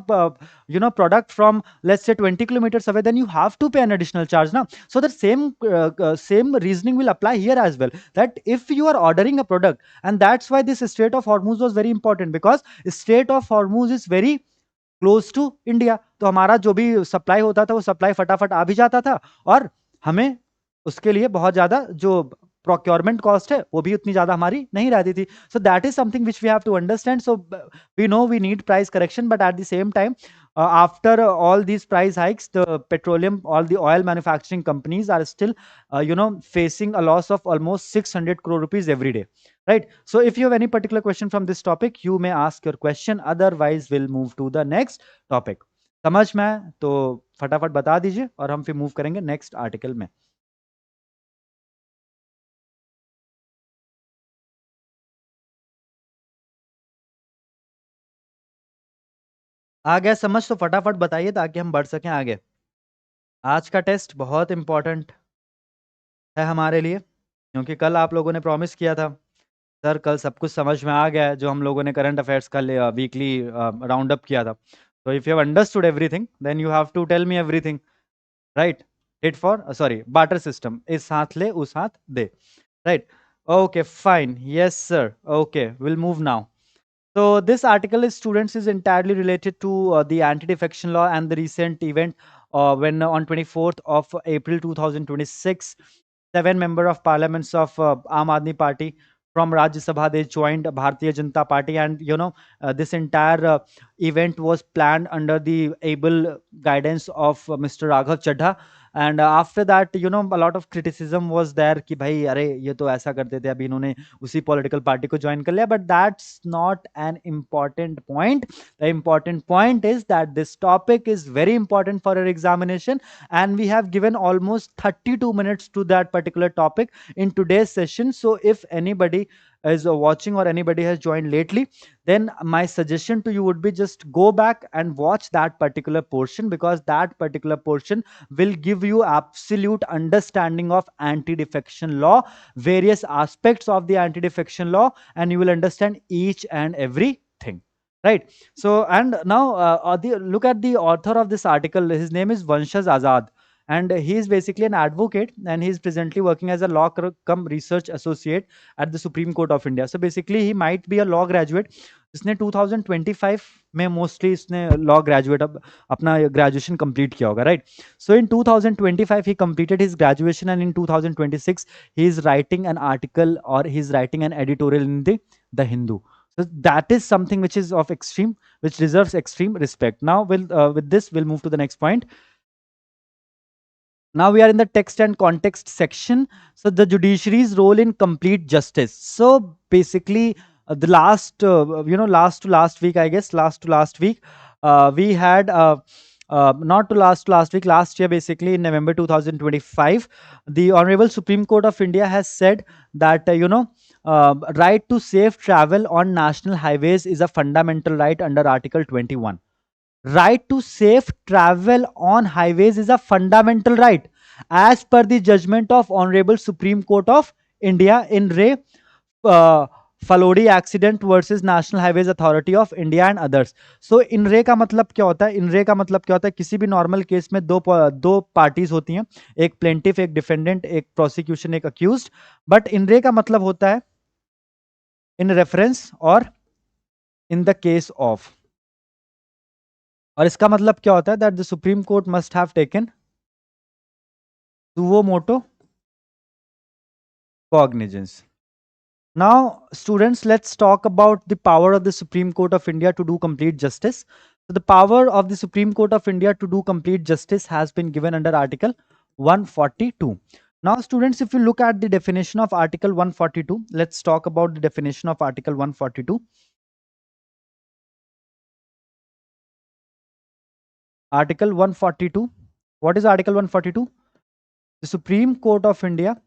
product from, let's say, 20 kilometers away, then you have to pay an additional charge now. So the same reasoning will apply here as well, that if you are ordering a product, and that's why this Strait of Hormuz was very important, because Strait of Hormuz is very close to India. तो हमारा जो भी supply होता था वो supply फटाफट आ भी जाता था, और हमें उसके लिए बहुत ज्यादा जो प्रोक्योरमेंट कॉस्ट है वो भी उतनी ज्यादा हमारी नहीं रहती थी. So that is something which we have to understand. So we know we need price correction, but at the same time, after all these price hikes, the petroleum, all the oil manufacturing companies are still facing a loss of almost 600 crore rupees every day, right? So if you have any particular question from this topic, you may ask your question, otherwise we'll move to the next topic. समझ में आए तो फटाफट बता दीजिए और हम फिर मूव करेंगे नेक्स्ट आर्टिकल में. आ गया समझ तो फटाफट बताइए ताकि हम बढ़ सकें आगे. आज का टेस्ट बहुत इंपॉर्टेंट है हमारे लिए, क्योंकि कल आप लोगों ने प्रॉमिस किया था सर कल सब कुछ समझ में आ गया है जो हम लोगों ने करंट अफेयर्स का वीकली राउंड अप किया था. तो if you have understood everything then you have to tell me everything, right? It for sorry barter system, इस हाथ ले उस हाथ दे, right? Okay fine, yes sir, okay will move now. So this article is students is entirely related to the anti-defection law and the recent event when on 24th of April 2026, seven member of parliaments of Aam Aadmi Party from Rajya Sabha, they joined Bharatiya Janata Party, and this entire event was planned under the able guidance of Mr. Raghav Chadha. And after that, a lot of criticism was there कि भाई अरे ये तो ऐसा करते थे, अभी इन्होंने उसी पॉलिटिकल पार्टी को ज्वाइन कर लिया. But that's not an important point. The important point is that this topic is very important for your examination, and we have given almost 32 minutes to that particular topic in today's session. So if anybody is watching or anybody has joined lately, then my suggestion to you would be just go back and watch that particular portion, because that particular portion will give you absolute understanding of anti-defection law, various aspects of the anti-defection law, and you will understand each and everything, right? So, and now look at the author of this article. His name is Vanshaj Azad, and he is basically an advocate, and he is presently working as a law cum research associate at the Supreme Court of India. So basically he might be a law graduate. इसने 2025 में mostly इसने law graduate अपना graduation complete किया होगा, राइट? So in 2025 he completed his graduation, and in 2026 he is writing an article और he is writing an editorial in the Hindu. So that is something which is of extreme, which deserves extreme respect. Now with this we'll move to the next point. Now we are in the text and context section. So the judiciary's role in complete justice. So basically the last to last week, I guess, last week, we had not to last week, last year, basically in November 2025, the Honorable Supreme Court of India has said that right to safe travel on national highways is a fundamental right under Article 21. Right to safe travel on highways is a fundamental right as per the judgment of Honorable Supreme Court of India in Re Phalodi accident versus national highways authority of India and others. So in re का मतलब क्या होता है? इन re का मतलब क्या होता है? किसी भी नॉर्मल केस में दो पार्टीज होती हैं, एक प्लेंटिफ, एक डिफेंडेंट, एक प्रोसिक्यूशन, एक अक्यूज्ड. बट इन रे का मतलब होता है इन रेफरेंस और इन द केस ऑफ. और इसका मतलब क्या होता है? That the supreme court must have taken suo motu cognizance. Now, students, let's talk about the power of the Supreme Court of India to do complete justice. So, the power of the Supreme Court of India to do complete justice has been given under Article 142. Now, students, if you look at the definition of Article 142, let's talk about the definition of Article 142. Article 142. What is Article 142? The Supreme Court of India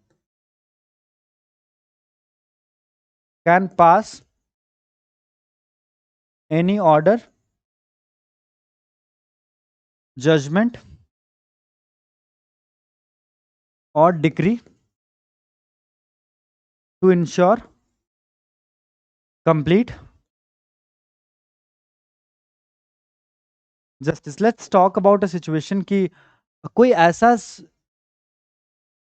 can pass any order, judgment, or decree to ensure complete justice. Let's talk about a situation कि कोई ऐसा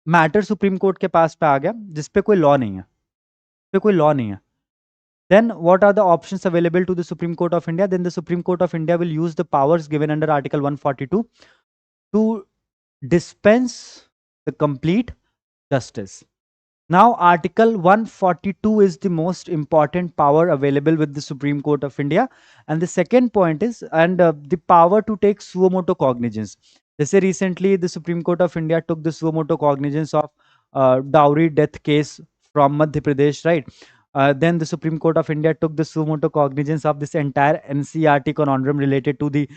matter supreme court के पास पे आ गया जिस पे कोई law नहीं है, पे कोई लॉ नहीं है. Then what are the options available to the Supreme Court of India? Then the Supreme Court of India will use the powers given under Article 142 to dispense the complete justice. Now, Article 142 is the most important power available with the Supreme Court of India. And the second point is, the power to take suo motu cognizance. They say recently the Supreme Court of India took the suo motu cognizance of dowry death case from Madhya Pradesh, right? Then the Supreme Court of India took the suo motu cognizance of this entire NCRT conundrum related to the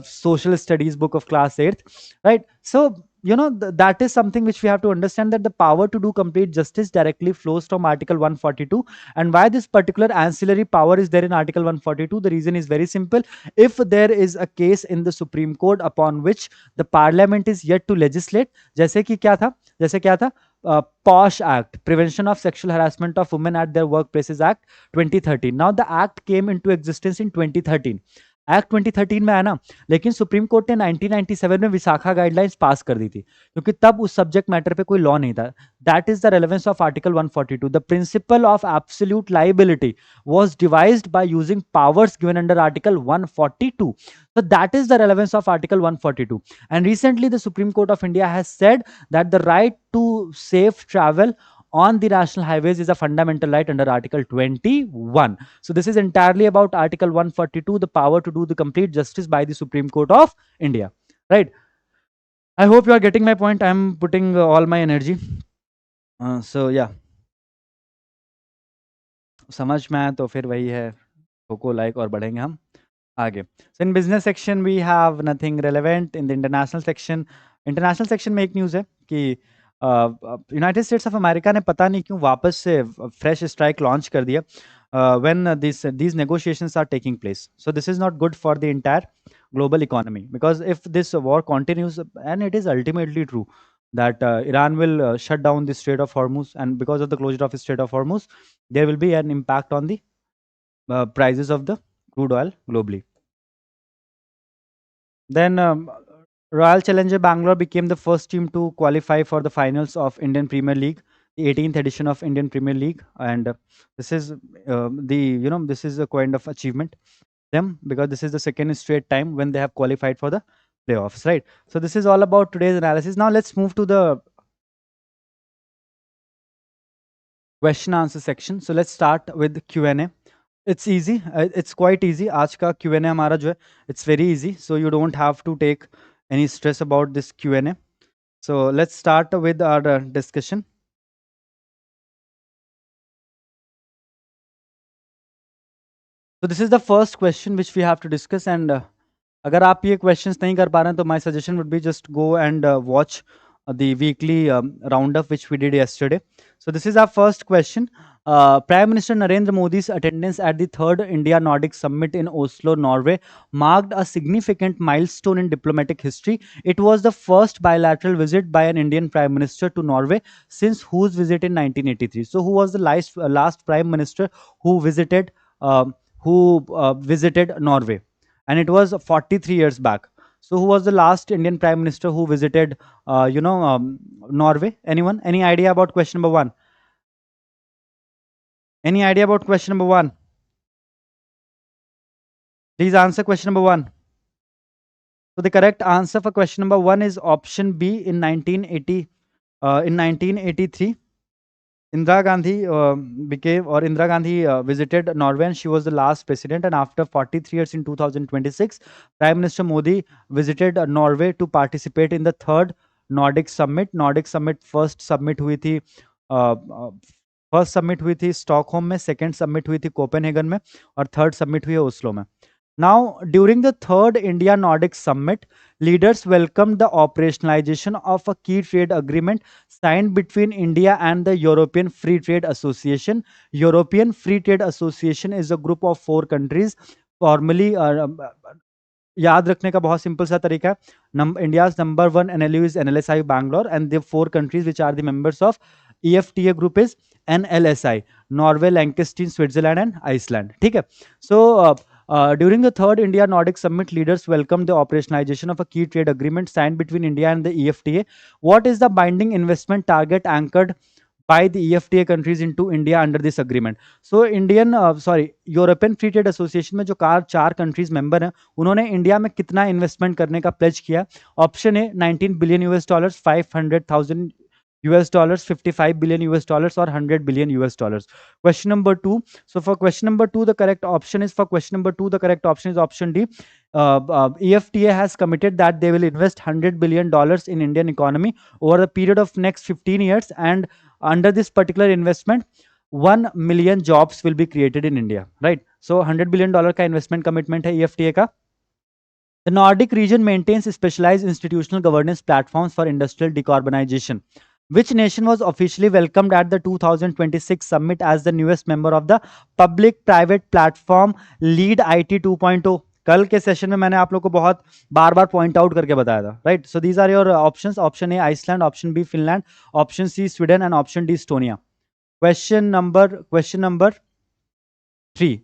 social studies book of class 8th, right? So that is something which we have to understand, that the power to do complete justice directly flows from Article 142. And why this particular ancillary power is there in Article 142? The reason is very simple. If there is a case in the Supreme Court upon which the parliament is yet to legislate, जैसे कि क्या था, जैसे क्या था, POSH Act, Prevention of Sexual Harassment of Women at Their Workplaces Act 2013. Now the act came into existence in 2013. Act 2013 में आया ना, लेकिन सुप्रीम कोर्ट ने 1997 में विशाखा गाइडलाइंस पास कर दी थी, क्योंकि तब उस सब्जेक्ट मैटर पे कोई लॉ नहीं था. That is the relevance of article 142. The principle of absolute liability was devised by using powers given under Article 142. So that is the relevance of Article 142. And recently the Supreme Court of India has said that the right to safe travel on the national highways is a fundamental right under Article 21. So this is entirely about Article 142, the power to do the complete justice by the Supreme Court of India. Right? I hope you are getting my point. I am putting all my energy. So yeah. समझ में आया तो फिर वही है, ठोको like और बढ़ेंगे हम आगे. So in business section we have nothing relevant. In the international section में एक न्यूज़ है कि यूनाइटेड स्टेट्स ऑफ अमेरिका ने पता नहीं क्यों वापस से फ्रेश स्ट्राइक लॉन्च कर दिया when these negotiations are taking place. So this is not good for the entire global economy, because if this war continues, and it is ultimately true that Iran will shut down the Strait of Hormuz, and because of the closure of the Strait of Hormuz, there will be an impact on the prices of the crude oil globally. Then Royal Challenger Bangalore became the first team to qualify for the finals of Indian Premier League, the 18th edition of Indian Premier League, and this is this is a kind of achievement them, because this is the second straight time when they have qualified for the playoffs, right? So this is all about today's analysis. Now let's move to the question answer section. So let's start with Q&A. It's easy. It's quite easy. आज का Q&A हमारा जो है, it's very easy. So you don't have to take any stress about this Q&A. So let's start with our discussion. So this is the first question which we have to discuss, and अगर आप ये questions नहीं कर पा रहे हैं तो my suggestion would be just go and watch the weekly roundup which we did yesterday. So this is our first question. Prime Minister Narendra Modi's attendance at the third India Nordic Summit in Oslo, Norway, marked a significant milestone in diplomatic history. It was the first bilateral visit by an Indian Prime Minister to Norway since whose visit in 1983. So, who was the last Prime Minister who visited Norway? And it was 43 years back. So, who was the last Indian Prime Minister who visited, Norway? Anyone? Any idea about question number one? Any idea about question number one? Please answer question number one. So the correct answer for question number one is option B in 1980. In 1983, Indira Gandhi Indira Gandhi visited Norway and she was the last president. And after 43 years in 2026, Prime Minister Modi visited Norway to participate in the third Nordic Summit. Nordic Summit uh, uh, first submit हुई थी Stockholm में, second submit हुई थी Copenhagen में और third submit हुई है Oslo में. Now, during the third India Nordic Summit, leaders welcomed the operationalization of a key trade agreement signed between India and the European Free Trade Association. European Free Trade Association is a group of 4 countries, formally याद रखने का बहुत simple सा तरीका है. India's number one NLU is NLSI Bangalore and the 4 countries which are the members of EFTA group is NLSI, Norway, Liechtenstein, Switzerland and Iceland. ठीक है. So during the third India Nordic Summit, leaders welcomed the operationalization of a key trade agreement signed between India and the EFTA. What is the binding investment target anchored by the EFTA countries into India under this agreement? So European free trade association में जो चार countries member हैं, उन्होंने India में कितना investment करने का pledge किया? Option A 19 billion US dollars, 500,000 US dollars, 55 billion US dollars, or 100 billion US dollars. Question number two. So for question number two, the correct option is option D. EFTA has committed that they will invest $100 billion in Indian economy over the period of next 15 years, and under this particular investment, 1 million jobs will be created in India. Right? So $100 billion का investment commitment है EFTA का. The Nordic region maintains specialized institutional governance platforms for industrial decarbonization. Which nation was officially welcomed at the 2026 summit as the newest member of the public-private platform Lead IT 2.0? कल के session में मैंने आप लोग को बहुत बार बार point out करके बताया था, right? So these are your options. Option A Iceland, option B Finland, option C Sweden and option D Estonia. Question number 3.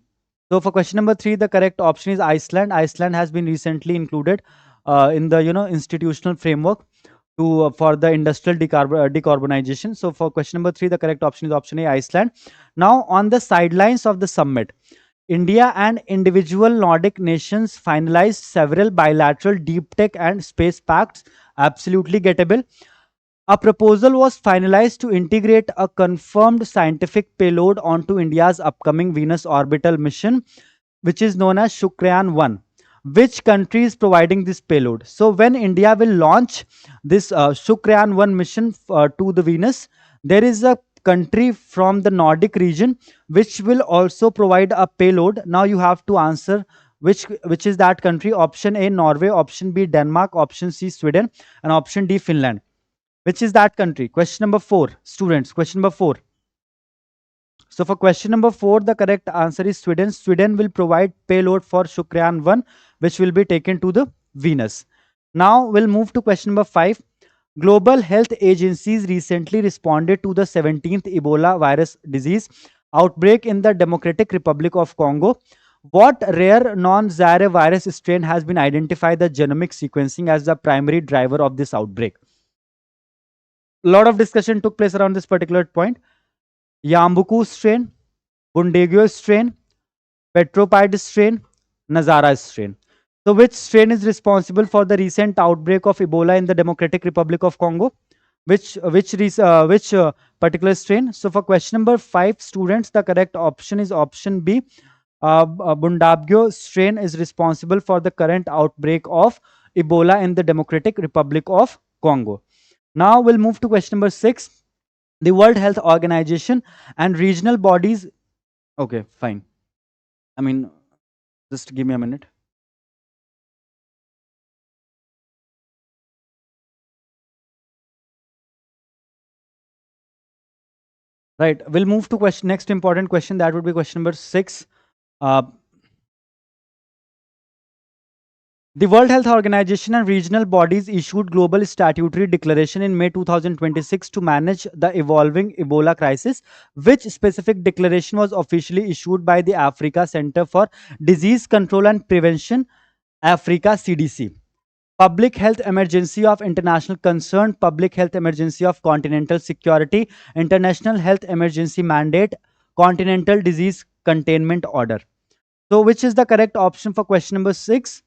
So for question number 3, the correct option is Iceland. Iceland has been recently included in the institutional framework for the industrial decarbonization. So for question number 3, the correct option is option A, Iceland. Now, on the sidelines of the summit, India and individual Nordic nations finalized several bilateral deep tech and space pacts. Absolutely gettable. A proposal was finalized to integrate a confirmed scientific payload onto India's upcoming Venus orbital mission, which is known as Shukryan 1. Which country is providing this payload? So when India will launch this Shukryan 1 mission to the Venus, there is a country from the Nordic region which will also provide a payload. Now you have to answer which is that country. Option A, Norway, option B, Denmark, option C, Sweden, and option D, Finland. Which is that country? Question number 4, students. Question number 4. So for question number 4, the correct answer is Sweden. Sweden will provide payload for Shukryan 1, which will be taken to the Venus. Now we'll move to question number 5. Global health agencies recently responded to the 17th Ebola virus disease outbreak in the Democratic Republic of Congo. What rare non-Zaire virus strain has been identified the genomic sequencing as the primary driver of this outbreak? A lot of discussion took place around this particular point. Yambuku strain, Bundegyo strain, Petropide strain, Nazara strain. So which strain is responsible for the recent outbreak of Ebola in the Democratic Republic of Congo? Which particular strain? So for question number 5, students, the correct option is option B. Bundabgyo strain is responsible for the current outbreak of Ebola in the Democratic Republic of Congo. Now we'll move to question number 6. The World Health Organization and regional bodies. Okay, fine. I mean, just give me a minute. Right. We'll move to question next important question. That would be question number 6. Uh, the World Health Organization and regional bodies issued global statutory declaration in May 2026 to manage the evolving Ebola crisis. Which specific declaration was officially issued by the Africa Center for Disease Control and Prevention, Africa CDC? Public health emergency of international concern, public health emergency of continental security, international health emergency mandate, continental disease containment order. So which is the correct option for question number 6?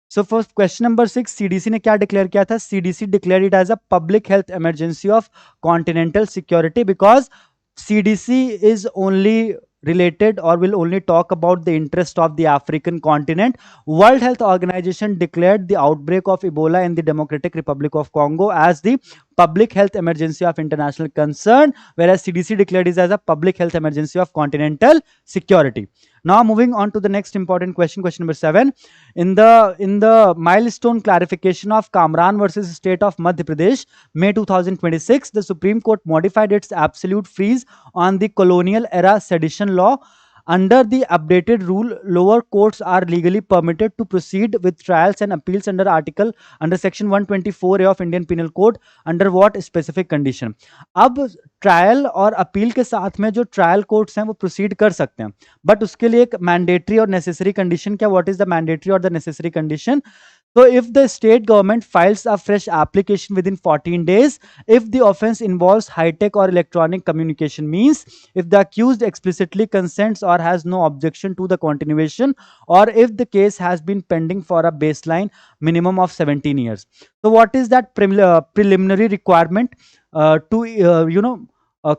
So for question number 6, CDC ने क्या declare किया था? CDC declared it as a public health emergency of continental security because CDC is only related or will only talk about the interest of the African continent. World Health Organization declared the outbreak of Ebola in the Democratic Republic of Congo as the public health emergency of international concern, whereas CDC declared it as a public health emergency of continental security. Now moving on to the next important question, question number 7. In the milestone clarification of Kamran versus State of Madhya Pradesh, May 2026, the Supreme Court modified its absolute freeze on the colonial era sedition law. Under the updated rule, lower courts are legally permitted to proceed with trials and appeals under section 124A of Indian Penal Code. Under what specific condition? अब trial और appeal के साथ में जो trial courts हैं वो proceed कर सकते हैं, बट उसके लिए एक मैंडेटरी और नेसेसरी कंडीशन क्या, व्हाट इज द मैंडेटरी और the necessary condition? So if the state government files a fresh application within 14 days, if the offense involves high-tech or electronic communication means, if the accused explicitly consents or has no objection to the continuation, or if the case has been pending for a baseline minimum of 17 years. So what is that preliminary requirement to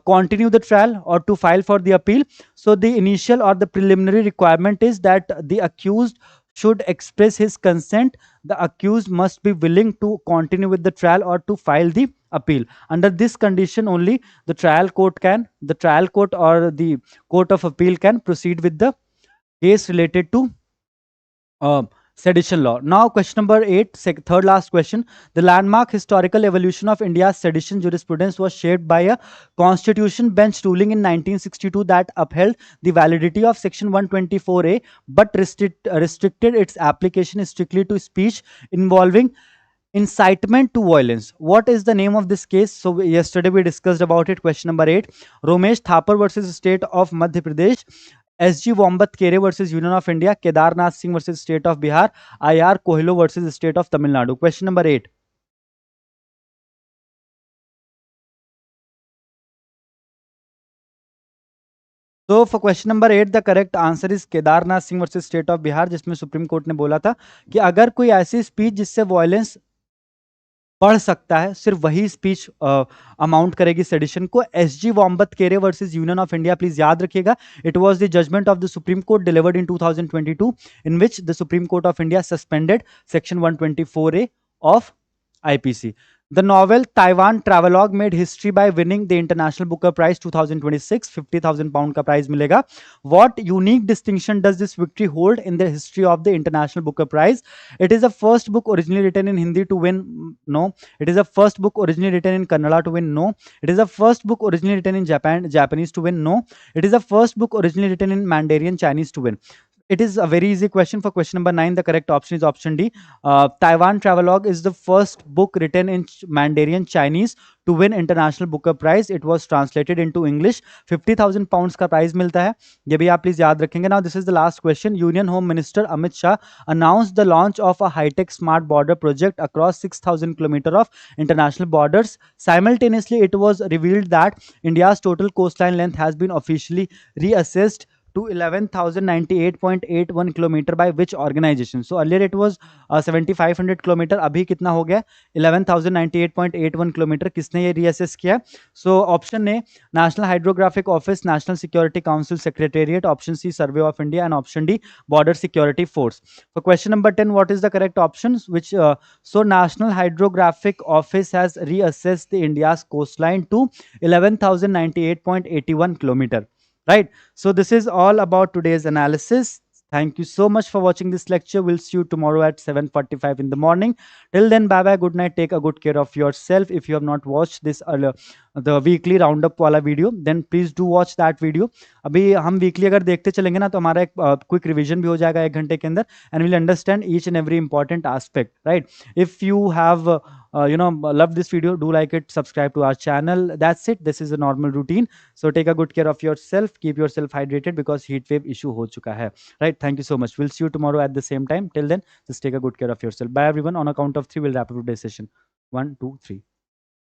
continue the trial or to file for the appeal? So the initial or the preliminary requirement is that the accused should express his consent. The accused must be willing to continue with the trial or to file the appeal. Under this condition only the trial court or the court of appeal can proceed with the case related to sedition law. Now question number 8, third last question. The landmark historical evolution of India's sedition jurisprudence was shaped by a constitution bench ruling in 1962 that upheld the validity of section 124A but restricted its application strictly to speech involving incitement to violence. What is the name of this case? So yesterday we discussed about it. Question number 8, Romesh Thapar versus State of Madhya Pradesh, SG Wombat Kere versus Union of India, Kedarnath Singh versus State of Bihar, IR Kohilo versus State of Tamil Nadu. Question number 8. So for question number 8, the correct answer is Kedarnath Singh versus state of Bihar, जिसमें supreme court ने बोला था कि अगर कोई ऐसी speech जिससे violence पढ़ सकता है, सिर्फ वही स्पीच अमाउंट करेगी सेडिशन को. S G Vombatkere versus union of India, please याद रखिएगा, it was the judgment of the supreme court delivered in 2022 in which the Supreme Court of India suspended section 124A of IPC. The novel Taiwan Travelogue made history by winning the International Booker Prize 2026. 50,000 pound का prize मिलेगा. What unique distinction does this victory hold in the history of the International Booker Prize? It is the first book originally written in Hindi to win. No. It is the first book originally written in Kannada to win. No. It is the first book originally written in Japanese to win. No. It is the first book originally written in Mandarin Chinese to win. It is a very easy question. For question number 9, the correct option is option D. Taiwan Travelogue is the first book written in Mandarin Chinese to win International Booker Prize. It was translated into English. 50,000 pounds का prize मिलता है, ये भी आप please याद रखेंगे. Now this is the last question. Union Home Minister Amit Shah announced the launch of a high-tech smart border project across 6,000 kilometers of international borders. Simultaneously, it was revealed that India's total coastline length has been officially reassessed to 11,098.81 kilometer by which organization? So earlier it was 7,500 kilometer, अभी कितना हो गया? 11,098.81 kilometer. किसने ये reassess किया? So option A, National Hydrographic Office, National Security Council Secretariat. Option C, Survey of India, and option D, Border Security Force. For question number 10, what is the correct options? So National Hydrographic Office has reassessed the India's coastline to 11,098.81 kilometer. Right. So this is all about today's analysis. Thank you so much for watching this lecture. We'll see you tomorrow at 7:45 in the morning. Till then, bye bye, good night. Take a good care of yourself. If you have not watched this the weekly round up वाला video, then please do watch that video. अभी हम weekly अगर देखते चलेंगे ना, तो हमारा एक क्विक रिवीजन भी हो जाएगा 1 घंटे के अंदर, and will understand each and every important aspect, right? If you have love this video, do like it, subscribe to our channel. That's it. This is a normal routine. So take a good care of yourself, keep yourself hydrated, because heat wave issue ho chuka hai, right? Thank you so much. We'll see you tomorrow at the same time. Till then, just take a good care of yourself. Bye everyone. On a count of 3, we'll wrap up today's session. 1 2 3.